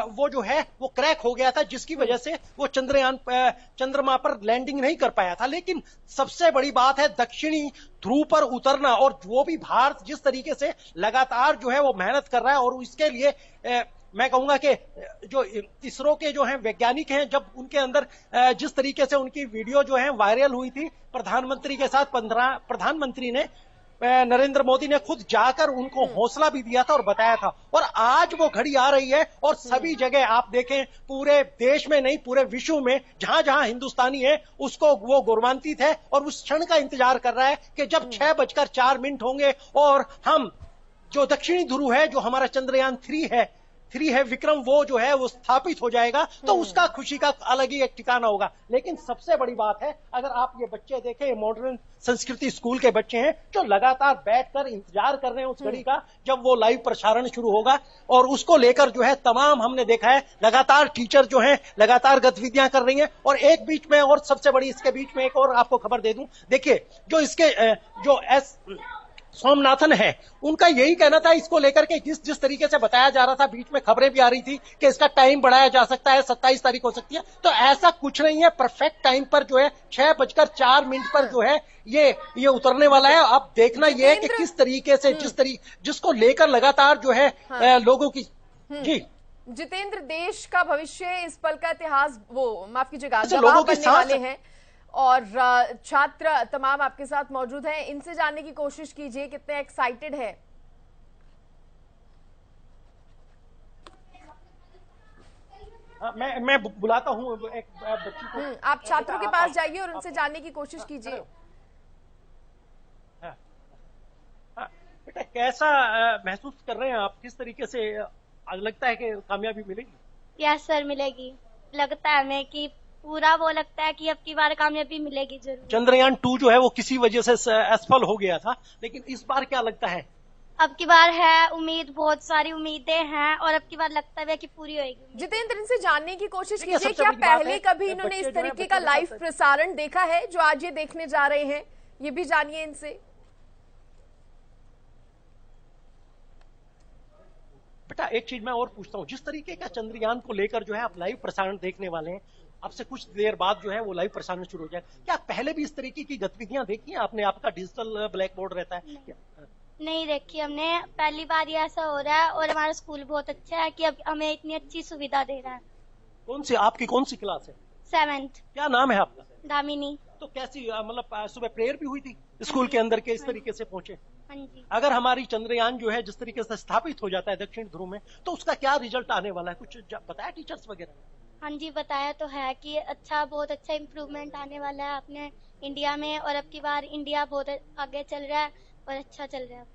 वो जो है वो क्रैक हो गया था, जिसकी वजह से वो चंद्रमा पर लैंडिंग नहीं कर पाया था। लेकिन सबसे बड़ी बात है दक्षिणी ध्रुव पर उतरना, और वो भी भारत जिस तरीके से लगातार जो है वो मेहनत कर रहा है। और इसके लिए मैं कहूंगा कि जो इसरो के जो हैं वैज्ञानिक हैं, जब उनके अंदर जिस तरीके से उनकी वीडियो जो है वायरल हुई थी प्रधानमंत्री के साथ, प्रधानमंत्री ने नरेंद्र मोदी ने खुद जाकर उनको हौसला भी दिया था और बताया था। और आज वो घड़ी आ रही है और सभी जगह आप देखें, पूरे देश में नहीं पूरे विश्व में जहां जहां हिंदुस्तानी है उसको वो गौरवान्वित है और उस क्षण का इंतजार कर रहा है कि जब 6:04 होंगे और हम जो दक्षिणी ध्रुव है, जो हमारा चंद्रयान 3 है विक्रम, वो जो है वो स्थापित हो जाएगा, तो उसका खुशी का अलग ही एक ठिकाना होगा। लेकिन सबसे बड़ी बात है, अगर आप ये बच्चे देखें, ये मॉडर्न संस्कृति स्कूल के बच्चे हैं जो लगातार बैठकर इंतजार कर रहे हैं उस घड़ी का जब वो लाइव प्रसारण शुरू होगा। और उसको लेकर जो है तमाम हमने देखा है लगातार टीचर जो है लगातार गतिविधियां कर रही हैं। और एक बीच में और सबसे बड़ी इसके बीच में एक और आपको खबर दे दूं, देखिए जो इसके जो सोमनाथन है, उनका यही कहना था इसको लेकर के, जिस तरीके से बताया जा रहा था, बीच में खबरें भी आ रही थी कि इसका टाइम बढ़ाया जा सकता है, 27 तारीख हो सकती है, तो ऐसा कुछ नहीं है। परफेक्ट टाइम पर जो है 6:04 पर जो है ये उतरने वाला है। अब देखना यह है कि किस तरीके से जिसको लेकर लगातार जो है लोगों की जी जितेंद्र, देश का भविष्य, इस पल का इतिहास, वो माफ कीजिएगा, लोगों की वाले हैं और छात्र तमाम आपके साथ मौजूद हैं, इनसे जानने की कोशिश कीजिए कितने एक्साइटेड है। मैं बुलाता हूँ एक बच्ची को। आप छात्रों के पास जाइए और उनसे जानने की कोशिश कीजिए। बेटा, कैसा महसूस कर रहे हैं आप, किस तरीके से लगता है कि कामयाबी मिलेगी? यस सर, मिलेगी। लगता है हमें कि पूरा वो लगता है कि अब की बार कामयाबी मिलेगी जरूर। चंद्रयान 2 जो है वो किसी वजह से असफल हो गया था, लेकिन इस बार क्या लगता है? अब की बार है उम्मीद, बहुत सारी उम्मीदें हैं और अब की बार लगता है कि पूरी होगी। जितेंद्र, इनसे जानने की कोशिश कीजिए, क्या पहले कभी इन्होंने इस तरीके का लाइव प्रसारण देखा है जो आज ये देखने जा रहे हैं? ये भी जानिए इनसे। बेटा एक चीज मैं और पूछता हूँ, जिस तरीके का चंद्रयान को लेकर जो है आप लाइव प्रसारण देखने वाले हैं, अब से कुछ देर बाद जो है वो लाइव प्रसारण शुरू हो जाए, क्या पहले भी इस तरीके की गतिविधियां देखी हैं आपने? आपका डिजिटल ब्लैक बोर्ड रहता है? नहीं देखी हमने, पहली बार ये ऐसा हो रहा है और हमारा स्कूल बहुत अच्छा है कि अब हमें इतनी अच्छी सुविधा दे रहा है। आपकी कौन सी क्लास है? 7th। क्या नाम है आपका? दामिनी। तो कैसी मतलब सुबह प्रेयर भी हुई थी स्कूल के अंदर के इस तरीके से पहुंचे? हाँ जी। अगर हमारी चंद्रयान जो है जिस तरीके से स्थापित हो जाता है दक्षिण ध्रुव में, तो उसका क्या रिजल्ट आने वाला है? कुछ बताया टीचर्स वगैरह? हाँ जी बताया तो है कि अच्छा, बहुत अच्छा इम्प्रूवमेंट आने वाला है अपने इंडिया में और अब की बार इंडिया बहुत आगे चल रहा है और अच्छा चल रहा है।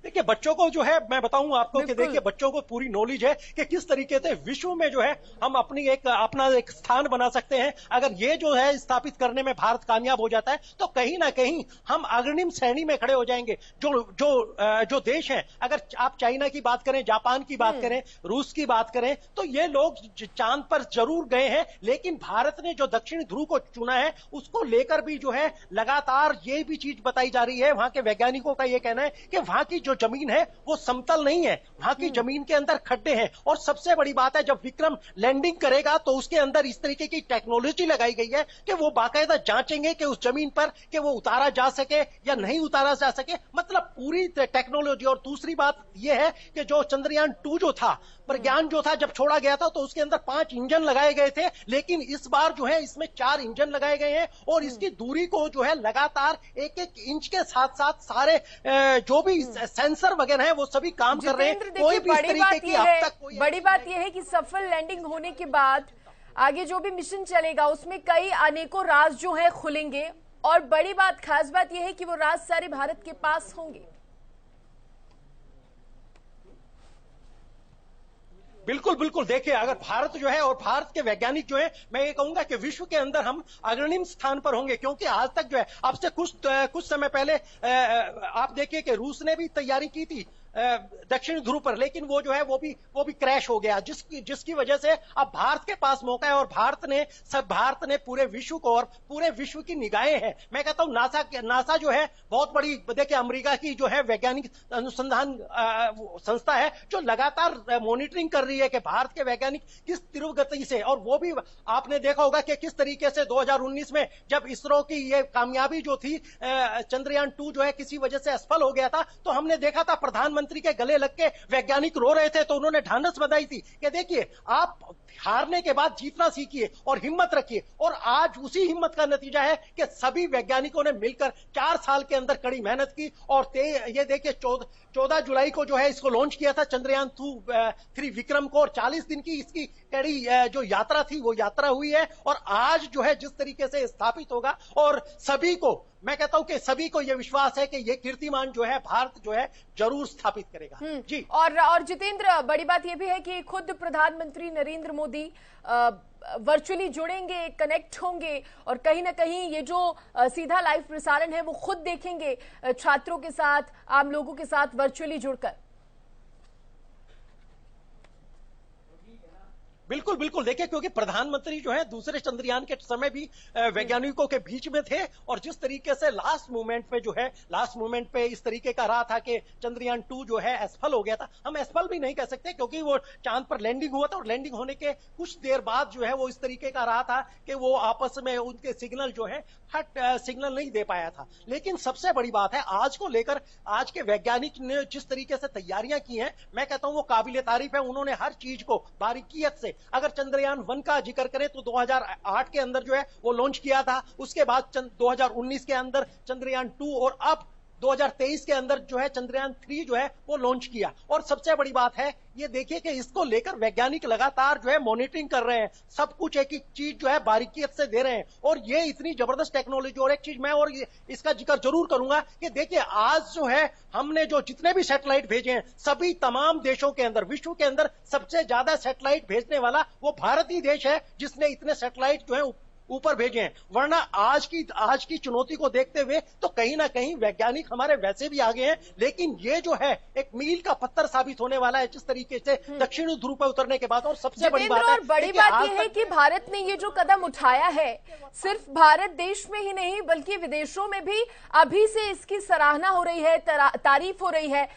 देखिए बच्चों को जो है मैं बताऊं आपको कि देखिए बच्चों को पूरी नॉलेज है कि किस तरीके से विश्व में जो है हम अपना एक स्थान बना सकते हैं। अगर ये जो है स्थापित करने में भारत कामयाब हो जाता है तो कहीं ना कहीं हम अग्रिम श्रेणी में खड़े हो जाएंगे। जो देश हैं, अगर आप चाइना की बात करें, जापान की बात करें, रूस की बात करें, तो ये लोग चांद पर जरूर गए हैं, लेकिन भारत ने जो दक्षिण ध्रुव को चुना है उसको लेकर भी जो है लगातार ये भी चीज बताई जा रही है। वहां के वैज्ञानिकों का ये कहना है कि वहां की जो जमीन है वो समतल नहीं है, वहां की जमीन के अंदर खड्डे हैं। और सबसे बड़ी बात है, जब विक्रम लैंडिंग करेगा तो उसके अंदर इस तरीके की टेक्नोलॉजी लगाई गई है कि वो बाकायदा जांचेंगे कि उस जमीन पर कि वो उतारा जा सके या नहीं उतारा जा सके, मतलब पूरी टेक्नोलॉजी। और दूसरी बात यह है कि जो चंद्रयान 2 जो था, प्रज्ञान जो था, जब छोड़ा गया था तो उसके अंदर 5 इंजन लगाए गए थे, लेकिन इस बार जो है इसमें 4 इंजन लगाए गए हैं और इसकी दूरी को जो है लगातार 1-1 इंच के साथ साथ सारे जो भी सेंसर वगैरह हैं वो सभी काम कर रहे हैं। कोई भी इस तरीके की अब तक बड़ी बात यह है कि सफल लैंडिंग होने के बाद आगे जो भी मिशन चलेगा उसमें कई अनेकों राज जो है खुलेंगे और बड़ी बात, खास बात यह है कि वो राज सारे भारत के पास होंगे। बिल्कुल बिल्कुल। देखिए अगर भारत जो है और भारत के वैज्ञानिक जो है, मैं ये कहूंगा कि विश्व के अंदर हम अग्रणी स्थान पर होंगे, क्योंकि आज तक जो है, अब से कुछ समय पहले आप देखिए कि रूस ने भी तैयारी की थी दक्षिण ध्रुव पर, लेकिन वो जो है वो भी क्रैश हो गया, जिसकी वजह से अब भारत के पास मौका है और भारत ने पूरे विश्व को और पूरे विश्व की निगाहें हैं। मैं कहता हूं नासा जो है बहुत बड़ी, देखिए अमेरिका की जो है वैज्ञानिक अनुसंधान संस्था है जो लगातार मॉनिटरिंग कर रही है कि भारत के वैज्ञानिक किस तीव्र गति से, और वो भी आपने देखा होगा कि किस तरीके से 2019 में जब इसरो की ये कामयाबी जो थी, चंद्रयान 2 जो है किसी वजह से असफल हो गया था, तो हमने देखा था प्रधानमंत्री के गले लग के वैज्ञानिक रो रहे थे, तो उन्होंने ढांढस बंधाई थी कि देखिए आप हारने के बाद जीतना सीखिए और हिम्मत रखिए। और आज उसी हिम्मत का नतीजा है कि सभी वैज्ञानिकों ने मिलकर 4 साल के अंदर कड़ी मेहनत की और ये देखिए 14 जुलाई को जो है इसको लॉन्च किया था चंद्रयान 3 विक्रम को, और 40 दिन की इसकी कड़ी जो यात्रा थी वो यात्रा हुई है। और आज जो है जिस तरीके से स्थापित होगा, और सभी को, मैं कहता हूं कि सभी को यह विश्वास है कि ये कीर्तिमान जो है भारत जो है जरूर स्थापित करेगा। जी। और जितेंद्र, बड़ी बात यह भी है कि खुद प्रधानमंत्री नरेंद्र मोदी वर्चुअली जुड़ेंगे, कनेक्ट होंगे और कहीं ना कहीं ये जो सीधा लाइव प्रसारण है वो खुद देखेंगे छात्रों के साथ, आम लोगों के साथ वर्चुअली जुड़कर। बिल्कुल बिल्कुल। देखिए क्योंकि प्रधानमंत्री जो है दूसरे चंद्रयान के समय भी वैज्ञानिकों के बीच में थे, और जिस तरीके से लास्ट मोमेंट पे इस तरीके का रहा था कि चंद्रयान 2 जो है असफल हो गया था। हम असफल भी नहीं कह सकते क्योंकि वो चांद पर लैंडिंग हुआ था और लैंडिंग होने के कुछ देर बाद जो है वो इस तरीके का रहा था कि वो आपस में उनके सिग्नल जो है सिग्नल नहीं दे पाया था। लेकिन सबसे बड़ी बात है, आज को लेकर आज के वैज्ञानिक ने जिस तरीके से तैयारियां की हैं, मैं कहता हूं वो काबिले तारीफ है। उन्होंने हर चीज को बारीकियत से, अगर चंद्रयान 1 का जिक्र करें तो 2008 के अंदर जो है वो लॉन्च किया था, उसके बाद 2019 के अंदर चंद्रयान 2 और अब 2023 के अंदर जो है चंद्रयान 3 जो है वो लॉन्च किया। और सबसे बड़ी बात है ये देखिए कि इसको लेकर वैज्ञानिक लगातार जो है मॉनिटरिंग कर रहे हैं, सब कुछ एक एक चीज जो है बारीकियत से दे रहे हैं, और ये इतनी जबरदस्त टेक्नोलॉजी। और एक चीज मैं और इसका जिक्र जरूर करूंगा कि देखिए आज जो है हमने जो जितने भी सैटेलाइट भेजे हैं, सभी तमाम देशों के अंदर, विश्व के अंदर सबसे ज्यादा सैटेलाइट भेजने वाला वो भारत ही देश है जिसने इतने सैटेलाइट जो है ऊपर भेजे हैं, वरना आज की चुनौती को देखते हुए तो कहीं ना कहीं वैज्ञानिक हमारे वैसे भी आगे हैं, लेकिन ये जो है एक मील का पत्थर साबित होने वाला है जिस तरीके से दक्षिणी ध्रुव पर उतरने के बाद। और सबसे बड़ी बात यह है कि भारत ने ये जो कदम उठाया है, सिर्फ भारत देश में ही नहीं बल्कि विदेशों में भी अभी से इसकी सराहना हो रही है, तारीफ हो रही है।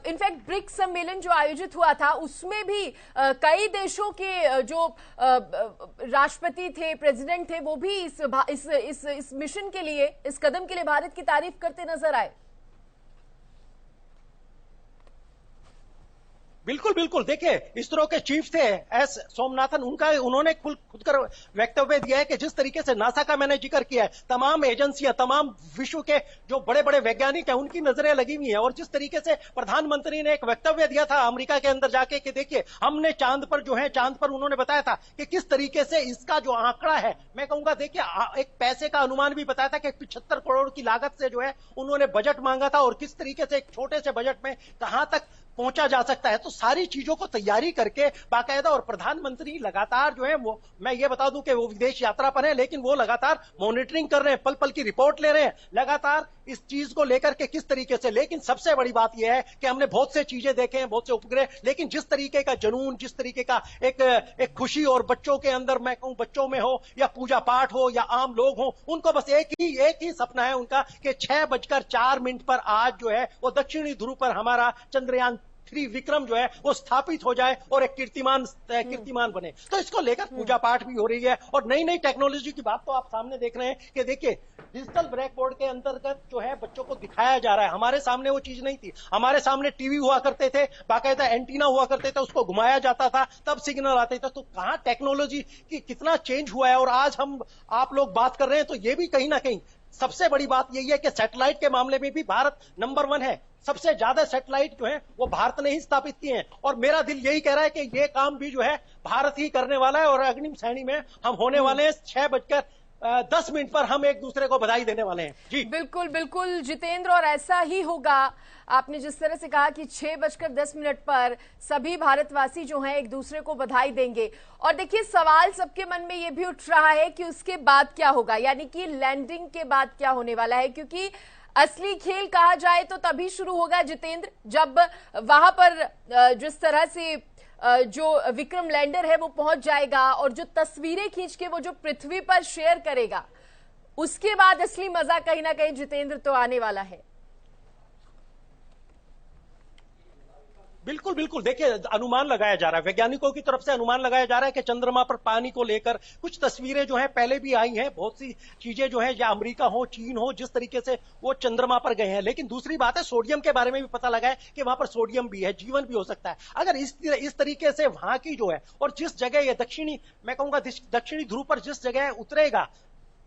इनफैक्ट ब्रिक्स सम्मेलन जो आयोजित हुआ था उसमें भी कई देशों के जो राष्ट्रपति थे, प्रेसिडेंट थे, वो भी इस मिशन के लिए, इस कदम के लिए भारत की तारीफ करते नजर आए। बिल्कुल बिल्कुल, देखिए इसरो के चीफ थे एस सोमनाथन, उन्होंने खुद कर वक्तव्य दिया है कि जिस तरीके से नासा का मैंने जिक्र किया है, तमाम एजेंसियां, तमाम विश्व के जो बड़े बड़े वैज्ञानिक हैं उनकी नजरें लगी हुई हैं। और जिस तरीके से प्रधानमंत्री ने एक वक्तव्य दिया था अमेरिका के अंदर जाके कि देखिए हमने चांद पर उन्होंने बताया था कि किस तरीके से इसका जो आंकड़ा है, मैं कहूंगा देखिए एक पैसे का अनुमान भी बताया था कि 75 करोड़ की लागत से जो है उन्होंने बजट मांगा था, और किस तरीके से एक छोटे से बजट में कहां तक पहुंचा जा सकता है। तो सारी चीजों को तैयारी करके बाकायदा, और प्रधानमंत्री लगातार जो है वो, मैं ये बता दूं कि वो विदेश यात्रा पर है, लेकिन वो लगातार मॉनिटरिंग कर रहे हैं, पल पल की रिपोर्ट ले रहे हैं लगातार इस चीज को लेकर के किस तरीके से। लेकिन सबसे बड़ी बात यह है कि हमने बहुत से चीजें देखे हैं, बहुत से उपग्रह, लेकिन जिस तरीके का जुनून, जिस तरीके का एक खुशी, और बच्चों के अंदर, मैं कहूं बच्चों में हो या पूजा पाठ हो या आम लोग हो, उनको बस एक ही सपना है उनका कि 6:04 पर आज जो है वो दक्षिणी ध्रुव पर हमारा चंद्रयान 3 विक्रम जो है वो स्थापित हो जाए और एक कीर्तिमान बने। तो इसको लेकर पूजा पाठ भी हो रही है, और नई नई टेक्नोलॉजी की बात तो आप सामने देख रहे हैं कि देखिए डिजिटल ब्लैक बोर्ड के अंतर्गत जो है बच्चों को दिखाया जा रहा है। हमारे सामने वो चीज नहीं थी, हमारे सामने टीवी हुआ करते थे, बाकायदा एंटीना हुआ करते थे, उसको घुमाया जाता था तब सिग्नल आते थे। तो कहां टेक्नोलॉजी की कितना चेंज हुआ है, और आज आप लोग बात कर रहे हैं तो ये भी कहीं ना कहीं सबसे बड़ी बात यही है कि सैटेलाइट के मामले में भी भारत नंबर 1 है। सबसे ज्यादा सैटेलाइट जो है वो भारत ने ही स्थापित किए हैं, और मेरा दिल यही कह रहा है कि ये काम भी जो है भारत ही करने वाला है। और अग्निम श्रेणी में हम होने वाले हैं 6:10 पर हम एक दूसरे को बधाई देने वाले हैं। जी बिल्कुल बिल्कुल जितेंद्र, और ऐसा ही होगा। आपने जिस तरह से कहा कि 6:10 पर सभी भारतवासी जो हैं एक दूसरे को बधाई देंगे। और देखिए सवाल सबके मन में ये भी उठ रहा है कि उसके बाद क्या होगा, यानी कि लैंडिंग के बाद क्या होने वाला है, क्योंकि असली खेल कहा जाए तो तभी शुरू होगा जितेंद्र, जब वहां पर जिस तरह से जो विक्रम लैंडर है वो पहुंच जाएगा और जो तस्वीरें खींच के वो जो पृथ्वी पर शेयर करेगा, उसके बाद असली मजा कहीं ना कहीं जितेंद्र तो आने वाला है। बिल्कुल बिल्कुल, देखिए अनुमान लगाया जा रहा है, वैज्ञानिकों की तरफ से अनुमान लगाया जा रहा है कि चंद्रमा पर पानी को लेकर कुछ तस्वीरें जो हैं पहले भी आई हैं, बहुत सी चीजें जो हैं, या अमेरिका हो, चीन हो, जिस तरीके से वो चंद्रमा पर गए हैं। लेकिन दूसरी बात है सोडियम के बारे में भी पता लगा है कि वहां पर सोडियम भी है, जीवन भी हो सकता है। अगर इस तरीके से वहां की जो है, और जिस जगह ये मैं कहूंगा दक्षिणी ध्रुव पर जिस जगह उतरेगा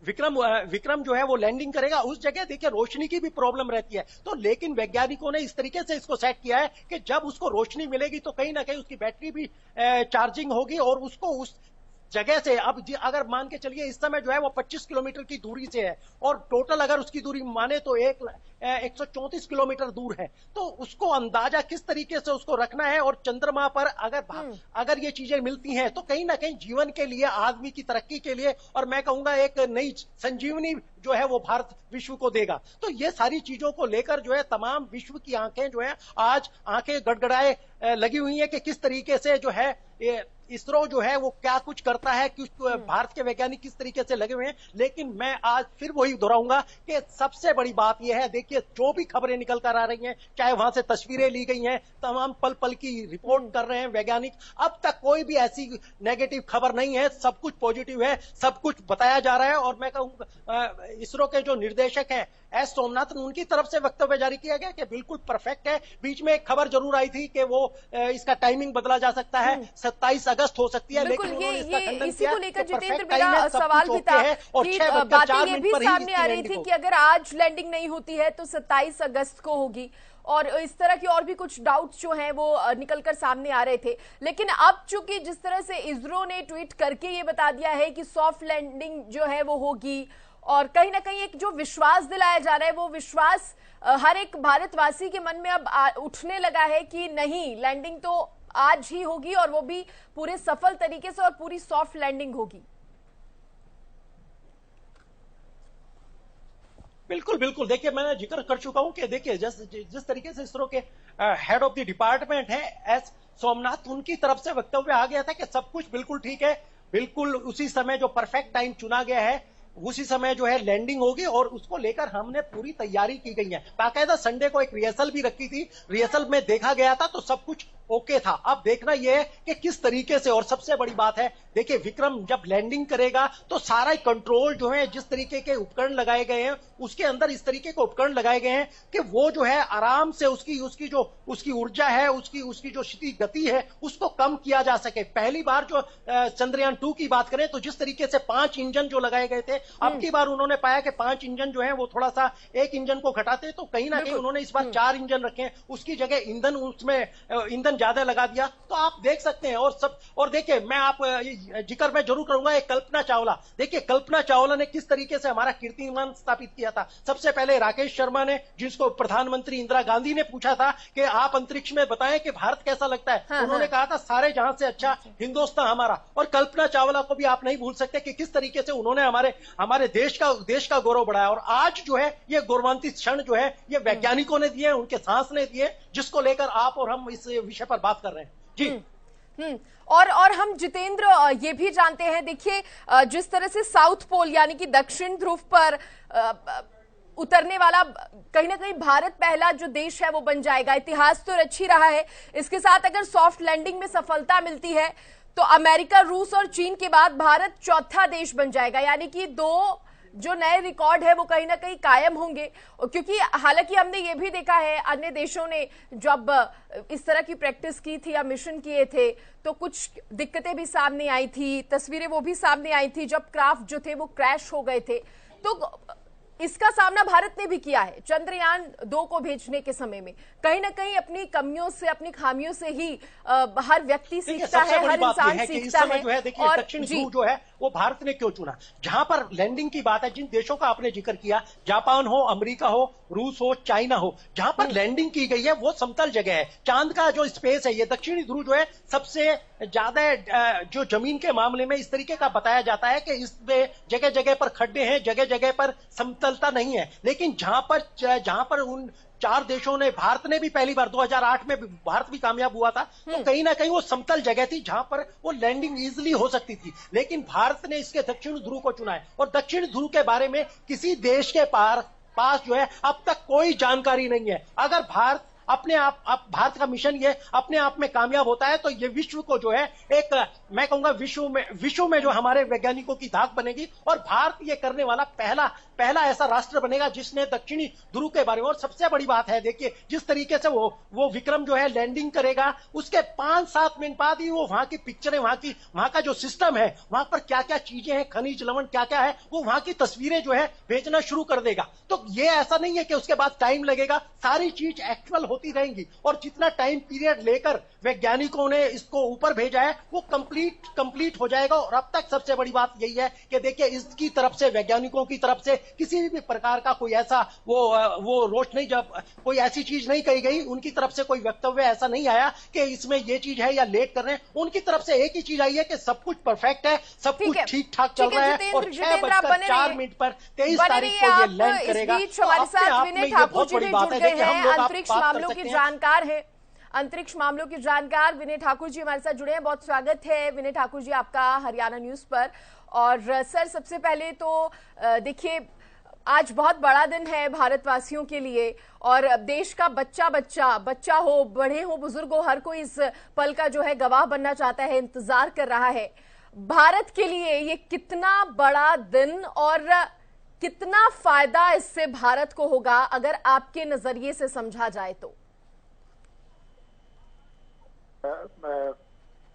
विक्रम जो है वो लैंडिंग करेगा, उस जगह देखिए रोशनी की भी प्रॉब्लम रहती है। तो लेकिन वैज्ञानिकों ने इस तरीके से इसको सेट किया है कि जब उसको रोशनी मिलेगी तो कहीं ना कहीं उसकी बैटरी भी चार्जिंग होगी, और उसको उस जगह से, अब अगर मान के चलिए इस समय जो है वो 25 किलोमीटर की दूरी से है, और टोटल अगर उसकी दूरी माने तो 134 किलोमीटर दूर है। तो उसको अंदाजा किस तरीके से उसको रखना है, और चंद्रमा पर अगर ये चीजें मिलती हैं तो कहीं ना कहीं जीवन के लिए, आदमी की तरक्की के लिए, और मैं कहूंगा एक नई संजीवनी जो है वो भारत विश्व को देगा। तो ये सारी चीजों को लेकर जो है तमाम विश्व की आंखें जो है आज आंखें गड़गड़ाए लगी हुई है कि किस तरीके से जो है इसरो जो है वो क्या कुछ करता है, भारत के वैज्ञानिक किस तरीके से लगे हुए हैं। लेकिन मैं आज फिर वही दोहराऊंगा कि सबसे बड़ी बात यह है, देखिए जो भी खबरें निकल कर आ रही हैं, चाहे वहां से तस्वीरें ली गई हैं, तमाम पल पल की रिपोर्ट कर रहे हैं वैज्ञानिक, अब तक कोई भी ऐसी नेगेटिव खबर नहीं है, सब कुछ पॉजिटिव है, सब कुछ बताया जा रहा है। और मैं कहूँ इसरो के जो निर्देशक हैं एस सोमनाथन, उनकी तरफ से वक्तव्य जारी किया गया कि बिल्कुल परफेक्ट है। बीच में एक खबर जरूर आई थी कि वो इसका टाइमिंग बदला जा सकता है, 27 अगस्त हो सकती है, लेकिन उन्होंने इसका खंडन किया। इसी को लेकर जितेंद्र मेरा सवाल भी था कि बातें ये भी सामने आ रही थी कि अगर आज लैंडिंग नहीं होती है तो 27 अगस्त को होगी, और इस तरह की और भी कुछ डाउट्स जो हैं वो निकलकर सामने आ रहे थे। लेकिन अब चूंकि जिस तरह से इसरो ने ट्वीट करके ये बता दिया है कि सॉफ्ट लैंडिंग जो है वो होगी, और कहीं ना कहीं एक जो विश्वास दिलाया जा रहा है वो विश्वास हर एक भारतवासी के मन में अब उठने लगा है कि नहीं, लैंडिंग तो आज ही होगी, और वो भी पूरे सफल तरीके से, और पूरी सॉफ्ट लैंडिंग होगी। बिल्कुल बिल्कुल, देखिए मैंने जिक्र कर चुका हूं कि देखिए जिस तरीके से इसरो के हेड ऑफ द डिपार्टमेंट है एस सोमनाथ, उनकी तरफ से वक्तव्य आ गया था कि सब कुछ बिल्कुल ठीक है, बिल्कुल उसी समय जो परफेक्ट टाइम चुना गया है उसी समय जो है लैंडिंग होगी और उसको लेकर हमने पूरी तैयारी की गई है। बाकायदा संडे को एक रिहर्सल भी रखी थी, रिहर्सल में देखा गया था तो सब कुछ ओके था। अब देखना यह है कि किस तरीके से, और सबसे बड़ी बात है देखिए विक्रम जब लैंडिंग करेगा तो सारा कंट्रोल जो है, जिस तरीके के उपकरण लगाए गए हैं उसके अंदर इस तरीके के उपकरण लगाए गए हैं कि वो जो है आराम से उसकी ऊर्जा है, उसकी जो क्षितिज गति है उसको कम किया जा सके। पहली बार जो चंद्रयान 2 की बात करें तो जिस तरीके से 5 इंजन जो लगाए गए थे, अब की बार उन्होंने पाया कि 5 इंजन जो है वो थोड़ा सा एक इंजन को घटाते, तो कहीं ना कहीं उन्होंने इस बार 4 इंजन रखे हैं, उसकी जगह ईंधन ज्यादा लगा दिया। तो आप देख सकते हैं और देखिए मैं जिक्र मैं जरूर करूंगा एक कल्पना चावला। देखिए कल्पना चावला ने किस तरीके से हमारा कीर्तिमान स्थापित किया था। सबसे पहले राकेश शर्मा ने, जिसको प्रधानमंत्री इंदिरा गांधी ने पूछा था कि आप अंतरिक्ष में बताएं कि भारत कैसा लगता है, उन्होंने कहा था सारे जहां से अच्छा हिंदुस्तान हमारा। और कल्पना चावला को भी आप नहीं भूल सकते कि किस तरीके से उन्होंने हमारे देश का गौरव बढ़ाया। और आज जो है ये गौरवान्वित क्षण जो है ये वैज्ञानिकों ने दिए, उनके सांस ने दिए, जिसको लेकर आप और हम इस विषय पर बात कर रहे हैं जी। और हम जितेंद्र ये भी जानते हैं, देखिए जिस तरह से साउथ पोल यानी कि दक्षिण ध्रुव पर उतरने वाला कहीं ना कहीं भारत पहला जो देश है वो बन जाएगा। इतिहास तो रच ही रहा है, इसके साथ अगर सॉफ्ट लैंडिंग में सफलता मिलती है तो अमेरिका, रूस और चीन के बाद भारत चौथा देश बन जाएगा, यानी कि 2 जो नए रिकॉर्ड है वो कहीं ना कहीं कायम होंगे। क्योंकि हालांकि हमने ये भी देखा है अन्य देशों ने जब इस तरह की प्रैक्टिस की थी या मिशन किए थे तो कुछ दिक्कतें भी सामने आई थी, तस्वीरें वो भी सामने आई थी जब क्राफ्ट जो थे वो क्रैश हो गए थे। तो इसका सामना भारत ने भी किया है। चंद्रयान 2 को भेजने के समय में कहीं ना कहीं अपनी कमियों से, अपनी खामियों से ही हर व्यक्ति सीखता है, हर इंसान सीखता है। जो है देखिए दक्षिण ध्रुव जो है वो भारत ने क्यों चुना, जहां पर लैंडिंग की बात है, जिन देशों का आपने जिक्र किया, जापान हो, अमेरिका हो, रूस हो, चाइना हो, जहां पर लैंडिंग की गई है वो समतल जगह है। चांद का जो स्पेस है, ये दक्षिणी ध्रुव जो है सबसे ज्यादा जो जमीन के मामले में इस तरीके का बताया जाता है कि इसमें जगह जगह पर खड्डे हैं, जगह जगह पर समतलता नहीं है। लेकिन जहां पर उन 4 देशों ने, भारत ने भी पहली बार 2008 में भारत भी कामयाब हुआ था, तो कहीं ना कहीं वो समतल जगह थी जहां पर वो लैंडिंग इजीली हो सकती थी। लेकिन भारत ने इसके दक्षिण ध्रुव को चुना है और दक्षिण ध्रुव के बारे में किसी देश के पास जो है अब तक कोई जानकारी नहीं है। अगर भारत भारत का मिशन ये अपने आप में कामयाब होता है तो ये विश्व को जो है एक, मैं कहूंगा विश्व में जो हमारे वैज्ञानिकों की धाक बनेगी और भारत ये करने वाला पहला ऐसा राष्ट्र बनेगा जिसने दक्षिणी ध्रुव के बारे में। और सबसे बड़ी बात है देखिए जिस तरीके से वो विक्रम जो है लैंडिंग करेगा, उसके 5-7 मिनट बाद ही वो वहां की पिक्चरें, वहां का जो सिस्टम है, वहां पर क्या क्या चीजें हैं, खनिज लवण क्या क्या है, वो वहां की तस्वीरें जो है भेजना शुरू कर देगा। तो ये ऐसा नहीं है कि उसके बाद टाइम लगेगा, सारी चीज एक्चुअल होती रहेंगी। और जितना टाइम पीरियड लेकर वैज्ञानिकों ने इसको ऊपर भेजा है वो कंप्लीट हो जाएगा। और अब तक सबसे बड़ी बात यही है कि देखिए इसकी तरफ से, वैज्ञानिकों की तरफ से किसी भी प्रकार का कोई ऐसा वो रोष नहीं, जब कोई ऐसी चीज नहीं कही गई, उनकी तरफ से कोई वक्तव्य ऐसा नहीं आया कि इसमें ये चीज है या लेट कर रहे हैं। उनकी तरफ से एक ही चीज आई है कि सब कुछ परफेक्ट है, सब कुछ ठीक ठाक चल रहा है और 6:04 पर 23 तारीख को ये लैंड करेगा। हमारे साथ विनय ठाकुर जी भी जुड़ गए हैं, अंतरिक्ष मामलों की जानकार है, अंतरिक्ष मामलों की जानकार विनय ठाकुर जी हमारे साथ जुड़े हैं। बहुत स्वागत है विनय ठाकुर जी आपका हरियाणा न्यूज पर। और सर सबसे पहले तो देखिए आज बहुत बड़ा दिन है भारतवासियों के लिए और देश का बच्चा हो, बड़े हो, बुजुर्ग हो, हर कोई इस पल का जो है गवाह बनना चाहता है, इंतजार कर रहा है। भारत के लिए ये कितना बड़ा दिन और कितना फायदा इससे भारत को होगा अगर आपके नजरिए से समझा जाए तो?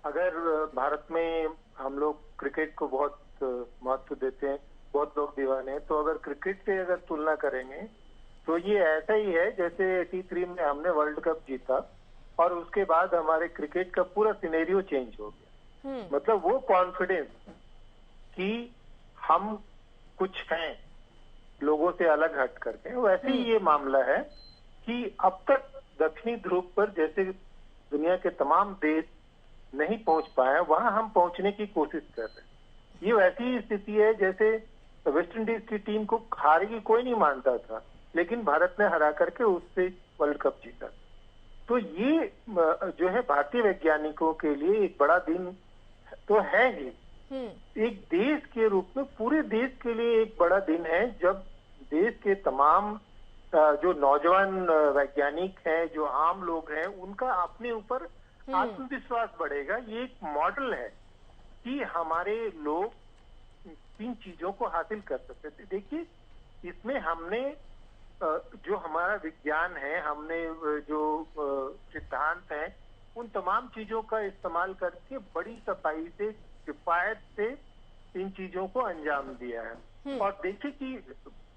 अगर भारत में हम लोग क्रिकेट को बहुत महत्व देते हैं, बहुत लोग दीवाने हैं, तो अगर क्रिकेट से अगर तुलना करेंगे तो ये ऐसा ही है जैसे 83 में हमने वर्ल्ड कप जीता और उसके बाद हमारे क्रिकेट का पूरा सिनेरियो चेंज हो गया। मतलब वो कॉन्फिडेंस कि हम कुछ हैं लोगों से अलग हट करके, वैसे ही ये मामला है कि अब तक दक्षिणी ध्रुव पर जैसे दुनिया के तमाम देश नहीं पहुंच पाए, वहां हम पहुंचने की कोशिश कर रहे हैं। ये वैसी स्थिति है जैसे वेस्ट इंडीज की टीम को हारेगी कोई नहीं मानता था, लेकिन भारत ने हरा करके उससे वर्ल्ड कप जीता। तो ये जो है भारतीय वैज्ञानिकों के लिए एक बड़ा दिन तो है ही, एक देश के रूप में पूरे देश के लिए एक बड़ा दिन है, जब देश के तमाम जो नौजवान वैज्ञानिक हैं, जो आम लोग हैं, उनका अपने ऊपर आत्मविश्वास बढ़ेगा। ये एक मॉडल है कि हमारे लोग किन चीजों को हासिल कर सकते थे। देखिए, इसमें हमने जो हमारा विज्ञान है, हमने जो सिद्धांत हैं, उन तमाम चीजों का इस्तेमाल करके बड़ी सफाई से, किफायत से इन चीजों को अंजाम दिया है। और देखिए कि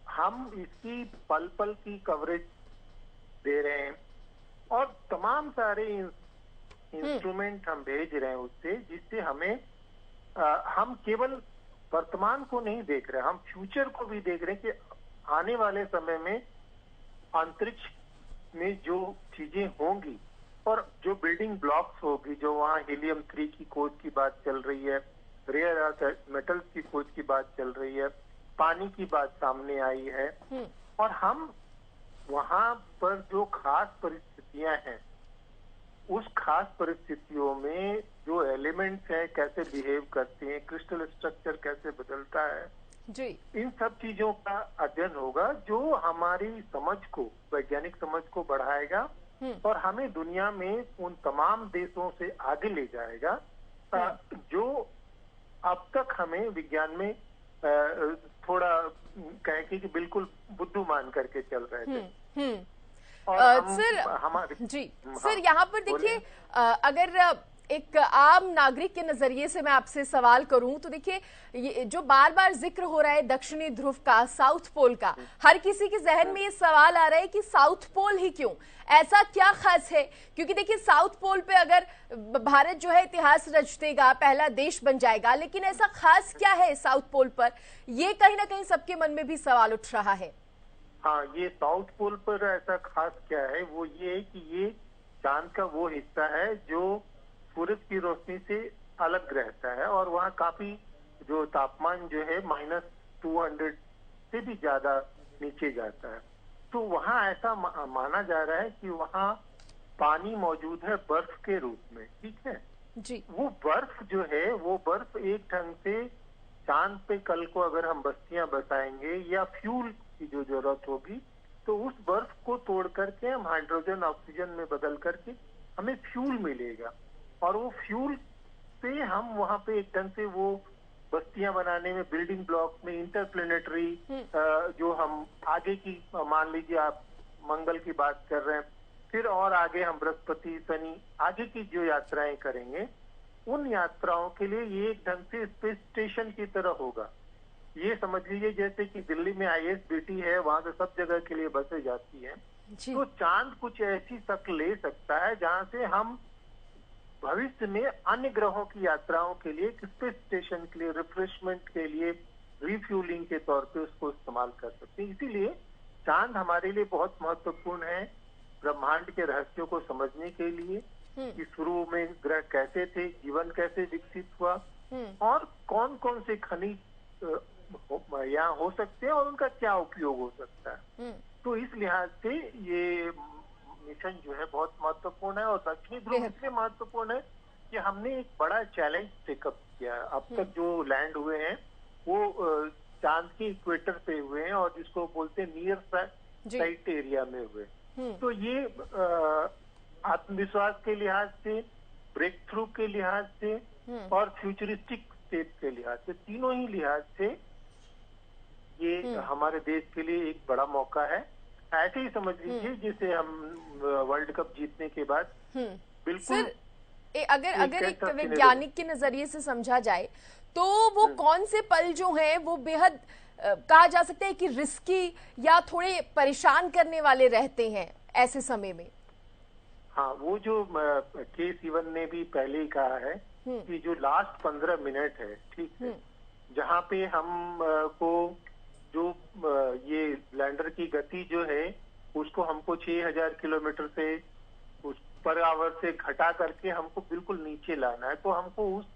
हम इसकी पल पल की कवरेज दे रहे हैं और तमाम सारे इंस्ट्रूमेंट हम भेज रहे हैं उससे, जिससे हमें हम केवल वर्तमान को नहीं देख रहे, हम फ्यूचर को भी देख रहे हैं कि आने वाले समय में अंतरिक्ष में जो चीजें होंगी और जो बिल्डिंग ब्लॉक्स होगी, जो वहाँ हीलियम 3 की खोज की बात चल रही है, रेयर अर्थ मेटल्स की खोज की बात चल रही है, पानी की बात सामने आई है, और हम वहाँ पर जो खास परिस्थितियां हैं, उस खास परिस्थितियों में जो एलिमेंट्स हैं कैसे बिहेव करते हैं, क्रिस्टल स्ट्रक्चर कैसे बदलता है जी, इन सब चीजों का अध्ययन होगा, जो हमारी समझ को, वैज्ञानिक समझ को बढ़ाएगा और हमें दुनिया में उन तमाम देशों से आगे ले जाएगा जो अब तक हमें विज्ञान में थोड़ा कहे कि बिल्कुल बुद्धू मान करके चल रहे थे। सर जी, सर यहाँ पर देखिए, अगर एक आम नागरिक के नजरिए से मैं आपसे सवाल करूं तो देखिए, ये जो बार बार जिक्र हो रहा है दक्षिणी ध्रुव का, साउथ पोल का, हर किसी के जहन में ये सवाल आ रहा है कि साउथ पोल ही क्यों, ऐसा क्या खास है? क्योंकि देखिए, साउथ पोल पे अगर भारत जो है इतिहास रच देगा, पहला देश बन जाएगा, लेकिन ऐसा खास क्या है साउथ पोल पर, ये कहीं ना कहीं सबके मन में भी सवाल उठ रहा है। हाँ, ये साउथ पोल पर ऐसा खास क्या है, वो ये है कि ये चांद का वो हिस्सा है जो सूरज की रोशनी से अलग रहता है और वहाँ काफी जो तापमान जो है -200 से भी ज्यादा नीचे जाता है। तो वहाँ ऐसा माना जा रहा है कि वहाँ पानी मौजूद है बर्फ के रूप में, ठीक है जी। वो बर्फ जो है, वो बर्फ एक ढंग से चांद पे कल को अगर हम बस्तियां बसाएंगे या फ्यूल की जो जरूरत होगी, तो उस बर्फ को तोड़ करके हम हाइड्रोजन ऑक्सीजन में बदल करके हमें फ्यूल मिलेगा और वो फ्यूल से हम वहाँ पे एक ढंग से वो बस्तियां बनाने में, बिल्डिंग ब्लॉक में, इंटरप्लेनेटरी जो हम आगे की, मान लीजिए आप मंगल की बात कर रहे हैं, फिर और आगे हम बृहस्पति, शनि, आगे की जो यात्राएं करेंगे, उन यात्राओं के लिए ये एक ढंग से स्पेस स्टेशन की तरह होगा। ये समझ लीजिए जैसे कि दिल्ली में ISBT है, वहां से सब जगह के लिए बसें जाती हैं, तो चांद कुछ ऐसी शक्ल ले सकता है जहां से हम भविष्य में अन्य ग्रहों की यात्राओं के लिए, स्पेस स्टेशन के लिए, रिफ्रेशमेंट के लिए, रिफ्यूलिंग के तौर पे उसको इस्तेमाल कर सकते हैं। इसीलिए चांद हमारे लिए बहुत महत्वपूर्ण है ब्रह्मांड के रहस्यों को समझने के लिए, कि शुरू में ग्रह कैसे थे, जीवन कैसे विकसित हुआ और कौन कौन से खनिज यहाँ हो सकते हैं और उनका क्या उपयोग हो सकता है। तो इस लिहाज से ये मिशन जो है बहुत महत्वपूर्ण है और दक्षिणी ध्रुव इसलिए महत्वपूर्ण है कि हमने एक बड़ा चैलेंज टेकअप किया है। अब तक जो लैंड हुए हैं वो चांद के इक्वेटर पे हुए हैं और जिसको बोलते हैं नियर साइट एरिया में हुए। तो ये आत्मविश्वास के लिहाज से, ब्रेक थ्रू के लिहाज से और फ्यूचरिस्टिक स्टेप के लिहाज से, तीनों ही लिहाज से ये हमारे देश के लिए एक बड़ा मौका है। ऐसे ही समझ लीजिए जैसे हम वर्ल्ड कप जीतने के बाद बिल्कुल अगर एक वैज्ञानिक के नजरिए से समझा जाए तो वो कौन से पल जो हैं वो बेहद कहा जा सकता है कि रिस्की या थोड़े परेशान करने वाले रहते हैं ऐसे समय में। हाँ, वो जो के सिवन ने भी पहले ही कहा है कि जो लास्ट 15 मिनट है, ठीक है, जहाँ पे हम को जो ये लैंडर की गति जो है उसको हमको 6000 किलोमीटर से उस पर आवर से घटा करके हमको बिल्कुल नीचे लाना है। तो हमको उस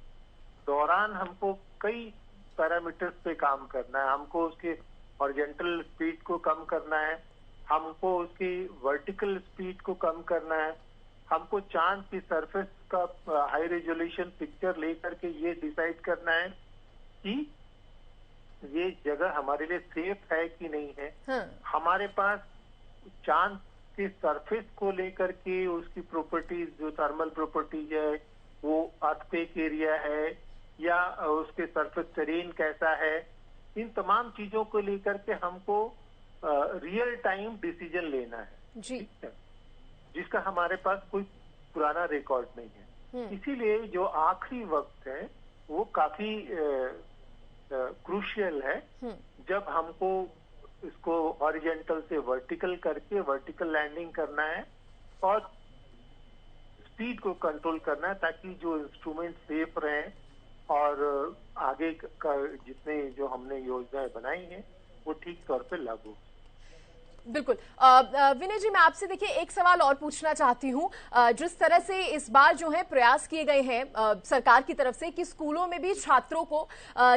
दौरान हमको कई पैरामीटर्स पे काम करना है। हमको उसके हॉरिजॉन्टल स्पीड को कम करना है, हमको उसकी वर्टिकल स्पीड को कम करना है, हमको चांद की सरफेस का हाई रेजोल्यूशन पिक्चर लेकर के ये डिसाइड करना है कि ये जगह हमारे लिए सेफ है कि नहीं है। हमारे पास चांद के सरफेस को लेकर के उसकी प्रॉपर्टीज, जो थर्मल प्रॉपर्टीज है, वो अर्थक्वेक एरिया है या उसके सरफेस टेरेन कैसा है, इन तमाम चीजों को लेकर के हमको रियल टाइम डिसीजन लेना है जी, जिसका हमारे पास कोई पुराना रिकॉर्ड नहीं है। इसीलिए जो आखिरी वक्त है वो काफी क्रूशियल है, जब हमको इसको हॉरिजॉन्टल से वर्टिकल करके वर्टिकल लैंडिंग करना है और स्पीड को कंट्रोल करना है, ताकि जो इंस्ट्रूमेंट सेफ रहें और आगे का जितने जो हमने योजनाएं बनाई हैं वो ठीक तौर पे लागू। बिल्कुल। विनय जी, मैं आपसे देखिए एक सवाल और पूछना चाहती हूँ। जिस तरह से इस बार जो है प्रयास किए गए हैं सरकार की तरफ से कि स्कूलों में भी छात्रों को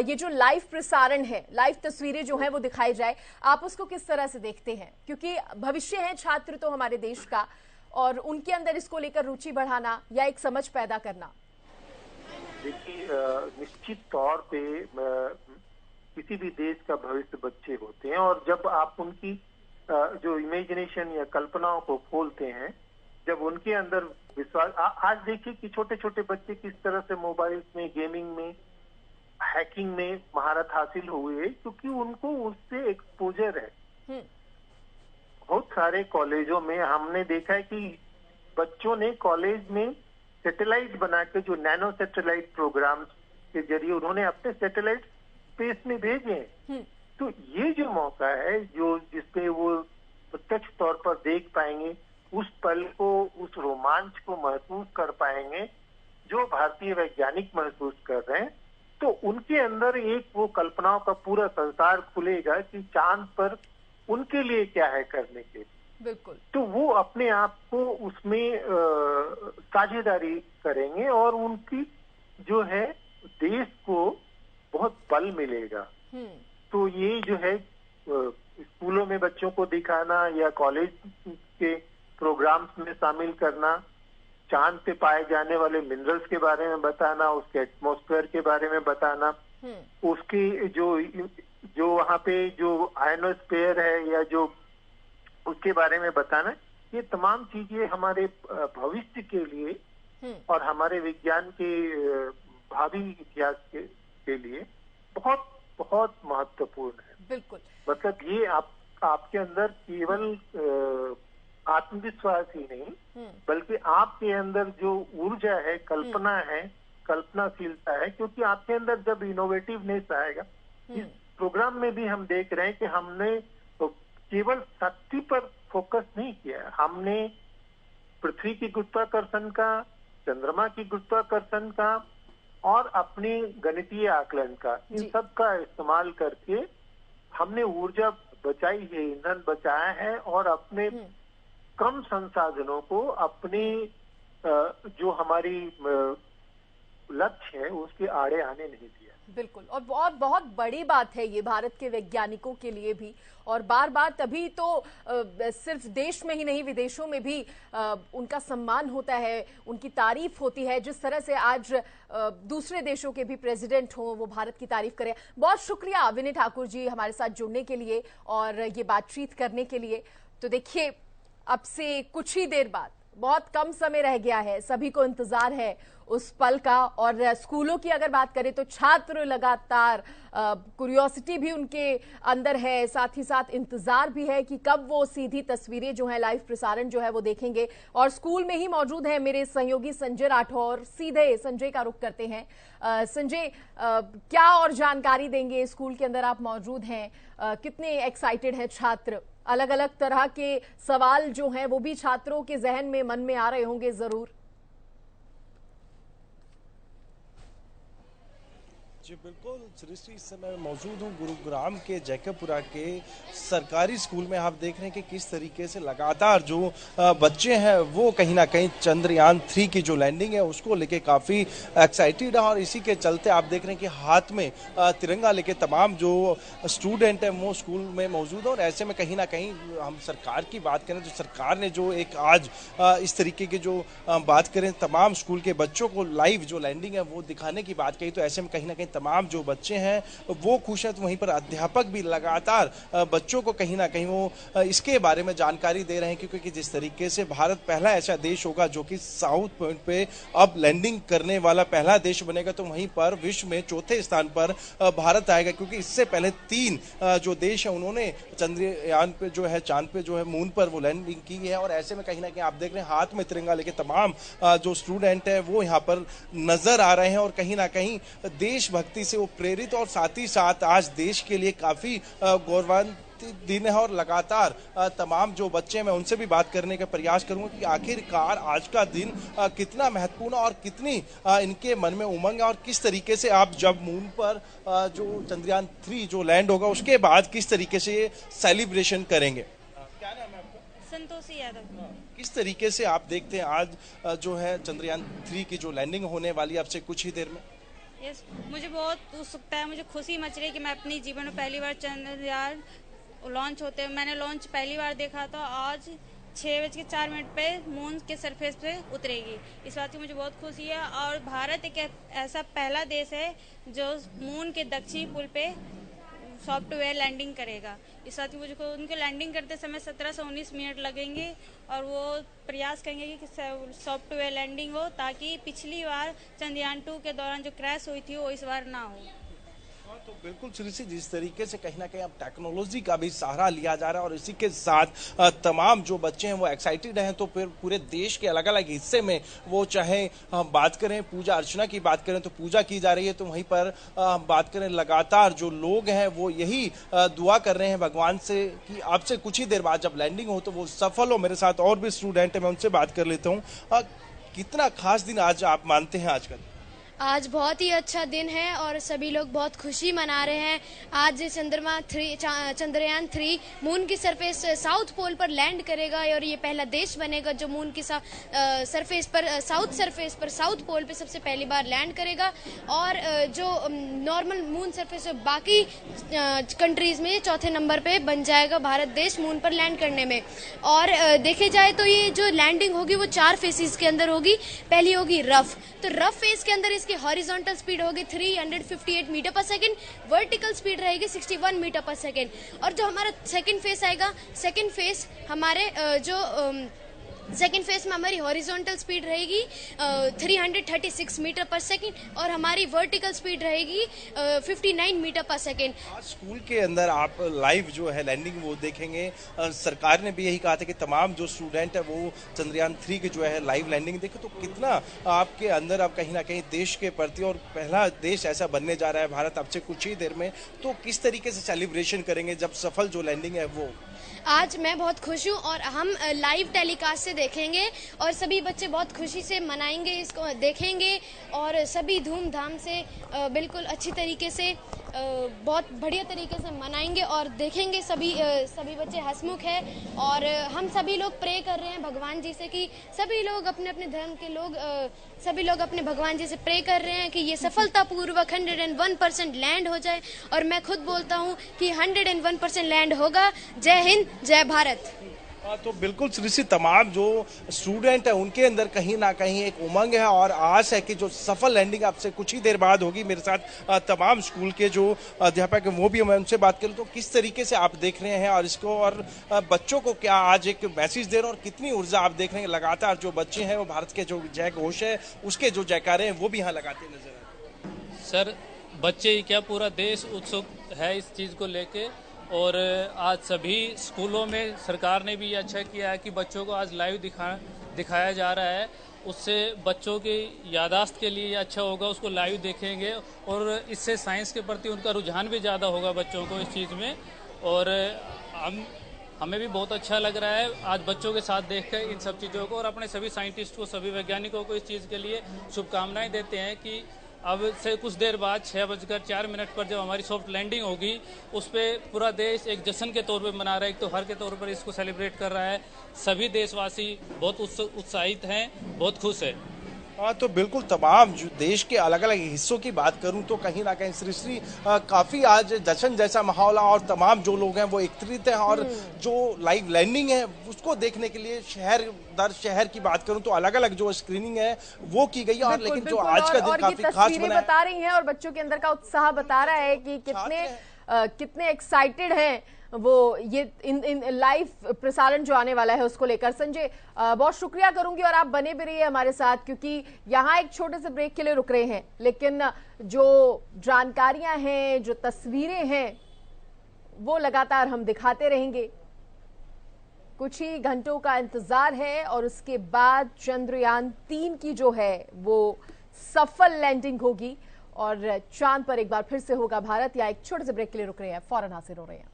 ये जो लाइव प्रसारण है, लाइव तस्वीरें जो है वो दिखाई जाए, आप उसको किस तरह से देखते हैं? क्योंकि भविष्य है छात्र तो हमारे देश का, और उनके अंदर इसको लेकर रुचि बढ़ाना या एक समझ पैदा करना। देखिए, निश्चित तौर पे किसी भी देश का भविष्य बच्चे होते हैं, और जब आप उनकी जो इमेजिनेशन या कल्पनाओं को खोलते हैं, जब उनके अंदर विश्वास, आज देखिए कि छोटे छोटे बच्चे किस तरह से मोबाइल में, गेमिंग में, हैकिंग में महारत हासिल हुए, क्योंकि उनको उससे एक्सपोजर है। बहुत सारे कॉलेजों में हमने देखा है कि बच्चों ने कॉलेज में सैटेलाइट बना के, जो नैनो सैटेलाइट प्रोग्राम के जरिए उन्होंने अपने सैटेलाइट स्पेस में भेजे। तो ये जो मौका है, जो जिसपे वो प्रत्यक्ष तौर पर देख पाएंगे, उस पल को, उस रोमांच को महसूस कर पाएंगे जो भारतीय वैज्ञानिक महसूस कर रहे हैं, तो उनके अंदर एक वो कल्पनाओं का पूरा संसार खुलेगा कि चांद पर उनके लिए क्या है करने के। बिल्कुल। तो वो अपने आप को उसमें साझेदारी करेंगे और उनकी जो है देश को बहुत बल मिलेगा। तो ये जो है स्कूलों में बच्चों को दिखाना या कॉलेज के प्रोग्राम्स में शामिल करना, चांद पे पाए जाने वाले मिनरल्स के बारे में बताना, उसके एटमॉस्फेयर के बारे में बताना, उसकी जो वहाँ पे जो आयनोस्फीयर है या जो उसके बारे में बताना, ये तमाम चीजें हमारे भविष्य के लिए और हमारे विज्ञान के भावी इतिहास के लिए बहुत बहुत महत्वपूर्ण है। बिल्कुल। मतलब ये आपके अंदर केवल आत्मविश्वास ही नहीं, बल्कि आपके अंदर जो ऊर्जा है, कल्पना है, कल्पनाशीलता है, क्योंकि आपके अंदर जब इनोवेटिवनेस आएगा, इस प्रोग्राम में भी हम देख रहे हैं कि हमने तो केवल शक्ति पर फोकस नहीं किया, हमने पृथ्वी की गुरुत्वाकर्षण का, चंद्रमा की गुरुत्वाकर्षण का और अपने गणितीय आकलन का, इन सब का इस्तेमाल करके हमने ऊर्जा बचाई है, ईंधन बचाया है और अपने कम संसाधनों को अपने जो हमारी लक्ष्य है उसके आड़े आने नहीं दिया। बिल्कुल। और बहुत बड़ी बात है ये भारत के वैज्ञानिकों के लिए भी, और बार बार तभी तो सिर्फ देश में ही नहीं विदेशों में भी उनका सम्मान होता है, उनकी तारीफ होती है। जिस तरह से आज दूसरे देशों के भी प्रेसिडेंट हो वो भारत की तारीफ करें। बहुत शुक्रिया विनय ठाकुर जी हमारे साथ जुड़ने के लिए और ये बातचीत करने के लिए। तो देखिए, अब से कुछ ही देर बाद, बहुत कम समय रह गया है, सभी को इंतजार है उस पल का। और स्कूलों की अगर बात करें तो छात्र लगातार, क्यूरियोसिटी भी उनके अंदर है, साथ ही साथ इंतजार भी है कि कब वो सीधी तस्वीरें जो है, लाइव प्रसारण जो है वो देखेंगे। और स्कूल में ही मौजूद है मेरे सहयोगी संजय राठौर, सीधे संजय का रुख करते हैं। संजय, क्या और जानकारी देंगे? स्कूल के अंदर आप मौजूद हैं, कितने एक्साइटेड है छात्र? अलग अलग तरह के सवाल जो हैं वो भी छात्रों के जहन में, मन में आ रहे होंगे जरूर। जी बिल्कुल, सृष्टि इस समय मौजूद हूँ गुरुग्राम के जैकबपुरा के सरकारी स्कूल में। आप देख रहे हैं कि किस तरीके से लगातार जो बच्चे हैं वो कहीं ना कहीं चंद्रयान 3 की जो लैंडिंग है उसको लेके काफ़ी एक्साइटेड है, और इसी के चलते आप देख रहे हैं कि हाथ में तिरंगा लेके तमाम जो स्टूडेंट हैं वो स्कूल में मौजूद है। और ऐसे में कहीं ना कहीं हम सरकार की बात करें तो सरकार ने जो एक आज इस तरीके की जो बात करें तमाम स्कूल के बच्चों को लाइव जो लैंडिंग है वो दिखाने की बात कही, तो ऐसे में कहीं ना कहीं तमाम जो बच्चे हैं वो खुश हैं। तो वहीं पर अध्यापक भी लगातार बच्चों को कहीं ना कहीं वो इसके बारे में जानकारी दे रहे हैं, क्योंकि जिस तरीके से भारत पहला ऐसा देश होगा जो कि साउथ पॉइंट पे अब लैंडिंग करने वाला पहला देश बनेगा, तो वहीं पर विश्व में चौथे स्थान पर भारत आएगा, क्योंकि इससे पहले 3 जो देश है उन्होंने चंद्रयान पे जो है चांद पे जो है मून पर वो लैंडिंग की है। और ऐसे में कहीं ना कहीं आप देख रहे हैं हाथ में तिरंगा लेके तमाम जो स्टूडेंट है वो यहाँ पर नजर आ रहे हैं, और कहीं ना कहीं देशभक्ति से वो प्रेरित, और साथ ही साथ आज देश के लिए काफी गौरवान्वित दिन है। और लगातार तमाम जो बच्चे हैं मैं उनसे भी बात करने का प्रयास करूंगा कि आखिरकार आज का दिन कितना महत्वपूर्ण और कितनी इनके मन में उमंग है, और किस तरीके से आप जब मून पर जो चंद्रयान 3 जो लैंड होगा उसके बाद किस तरीके से ये सेलिब्रेशन करेंगे। क्या नाम है आपका? संतोषी यादव। किस तरीके से आप देखते हैं आज जो है चंद्रयान 3 की जो लैंडिंग होने वाली है अब से कुछ ही देर में? यस, मुझे बहुत उत्सुकता है, मुझे खुशी मच रही है कि मैं अपने जीवन में पहली बार चंद्रयान लॉन्च होते हैं मैंने लॉन्च पहली बार देखा था। आज 6:04 पे मून के सरफेस पे उतरेगी, इस बात की मुझे बहुत खुशी है। और भारत एक ऐसा पहला देश है जो मून के दक्षिणी पोल पे सॉफ्टवेयर लैंडिंग करेगा। इस बात की मुझे उनके लैंडिंग करते समय 17 से 19 मिनट लगेंगे, और वो प्रयास करेंगे कि सॉफ्टवेयर लैंडिंग हो, ताकि पिछली बार चंद्रयान 2 के दौरान जो क्रैश हुई थी वो इस बार ना हो। तो बिल्कुल सृष्टि, जिस तरीके से कहीं ना कहीं अब टेक्नोलॉजी का भी सहारा लिया जा रहा है, और इसी के साथ तमाम जो बच्चे हैं वो एक्साइटेड हैं, तो फिर पूरे देश के अलग अलग हिस्से में वो चाहे हम बात करें पूजा अर्चना की बात करें तो पूजा की जा रही है, तो वहीं पर हम बात करें लगातार जो लोग हैं वो यही दुआ कर रहे हैं भगवान से कि आपसे कुछ ही देर बाद जब लैंडिंग हो तो वो सफल हो। मेरे साथ और भी स्टूडेंट है, मैं उनसे बात कर लेता हूँ। कितना खास दिन आज आप मानते हैं आज का? आज बहुत ही अच्छा दिन है और सभी लोग बहुत खुशी मना रहे हैं। आज चंद्रयान 3 मून की सरफेस साउथ पोल पर लैंड करेगा, और ये पहला देश बनेगा जो मून की सरफेस पर साउथ पोल पे सबसे पहली बार लैंड करेगा। और जो नॉर्मल मून सरफेस है बाकी कंट्रीज में चौथे नंबर पे बन जाएगा भारत देश मून पर लैंड करने में। और देखे जाए तो ये जो लैंडिंग होगी वो 4 फेसेस के अंदर होगी। पहली होगी रफ, तो रफ फेस के अंदर इसकी हॉरिजॉन्टल स्पीड होगी 358 मीटर पर सेकंड, वर्टिकल स्पीड रहेगी 61 मीटर पर सेकंड। और जो हमारा सेकंड फेस आएगा, सेकंड फेस हमारे सेकेंड फेस में हमारी हॉरिजॉन्टल स्पीड रहेगी 336 मीटर पर सेकेंड, और हमारी वर्टिकल स्पीड रहेगी 59 मीटर पर सेकेंड। स्कूल के अंदर आप लाइव जो है लैंडिंग वो देखेंगे। सरकार ने भी यही कहा था कि तमाम जो स्टूडेंट है वो चंद्रयान 3 की जो है लाइव लैंडिंग देखे। तो कितना आपके अंदर अब कहीं ना कहीं देश के प्रति, और पहला देश ऐसा बनने जा रहा है भारत अब से कुछ ही देर में, तो किस तरीके से सेलिब्रेशन करेंगे जब सफल जो लैंडिंग है वो? आज मैं बहुत खुश हूँ और हम लाइव टेलीकास्ट से देखेंगे, और सभी बच्चे बहुत खुशी से मनाएंगे, इसको देखेंगे, और सभी धूमधाम से बिल्कुल अच्छी तरीके से बहुत बढ़िया तरीके से मनाएंगे और देखेंगे। सभी बच्चे हंसमुख है, और हम सभी लोग प्रे कर रहे हैं भगवान जी से कि सभी लोग अपने अपने धर्म के लोग सभी लोग अपने भगवान जी से प्रे कर रहे हैं कि ये सफलतापूर्वक 101% लैंड हो जाए। और मैं खुद बोलता हूँ कि 101% लैंड होगा। जय हिंद, जय भारत। तो बिल्कुल सृष्टि, तमाम जो स्टूडेंट है उनके अंदर कहीं ना कहीं एक उमंग है और आस है कि जो सफल लैंडिंग आपसे कुछ ही देर बाद होगी। मेरे साथ तमाम स्कूल के जो अध्यापक हैं वो भी, मैं उनसे बात करूं तो किस तरीके से आप देख रहे हैं और इसको, और बच्चों को क्या आज एक मैसेज दे रहे हैं और कितनी ऊर्जा आप देख रहे हैं? लगातार जो बच्चे हैं वो भारत के जो जय घोष है उसके जो जयकारे हैं वो भी यहाँ लगाते नजर आ रहे हैं। सर, बच्चे ही क्या पूरा देश उत्सुक है इस चीज़ को लेके, और आज सभी स्कूलों में सरकार ने भी अच्छा किया है कि बच्चों को आज लाइव दिखाया जा रहा है। उससे बच्चों की यादाश्त के लिए अच्छा होगा, उसको लाइव देखेंगे और इससे साइंस के प्रति उनका रुझान भी ज़्यादा होगा बच्चों को इस चीज़ में। और हमें भी बहुत अच्छा लग रहा है आज बच्चों के साथ देखकर इन सब चीज़ों को, और अपने सभी साइंटिस्ट को, सभी वैज्ञानिकों को इस चीज़ के लिए शुभकामनाएं देते हैं कि अब से कुछ देर बाद 6:04 पर जब हमारी सॉफ्ट लैंडिंग होगी, उस पर पूरा देश एक जश्न के तौर पे मना रहा है, एक त्योहार के तौर पर इसको सेलिब्रेट कर रहा है। सभी देशवासी बहुत उत्साहित हैं, बहुत खुश है। हाँ, तो बिल्कुल तमाम जो देश के अलग अलग हिस्सों की बात करूं तो कहीं ना कहीं श्री काफी आज जश्न जैसा माहौल है और तमाम जो लोग हैं वो एकत्रित हैं और जो लाइव लैंडिंग है उसको देखने के लिए शहर दर शहर की बात करूं तो अलग अलग जो स्क्रीनिंग है वो की गई है। और लेकिन जो आज का दिन काफी खास बता रही है और बच्चों के अंदर का उत्साह बता रहा है कि कितने एक्साइटेड हैं वो ये इन लाइव प्रसारण जो आने वाला है उसको लेकर। संजय, बहुत शुक्रिया करूंगी और आप बने भी रहिए हमारे साथ, क्योंकि यहाँ एक छोटे से ब्रेक के लिए रुक रहे हैं, लेकिन जो जानकारियां हैं, जो तस्वीरें हैं, वो लगातार हम दिखाते रहेंगे। कुछ ही घंटों का इंतजार है और उसके बाद चंद्रयान 3 की जो है वो सफल लैंडिंग होगी और चांद पर एक बार फिर से होगा भारत। या एक छोटे से ब्रेक के लिए रुक रहे हैं, फौरन हाजिर हो रहे हैं।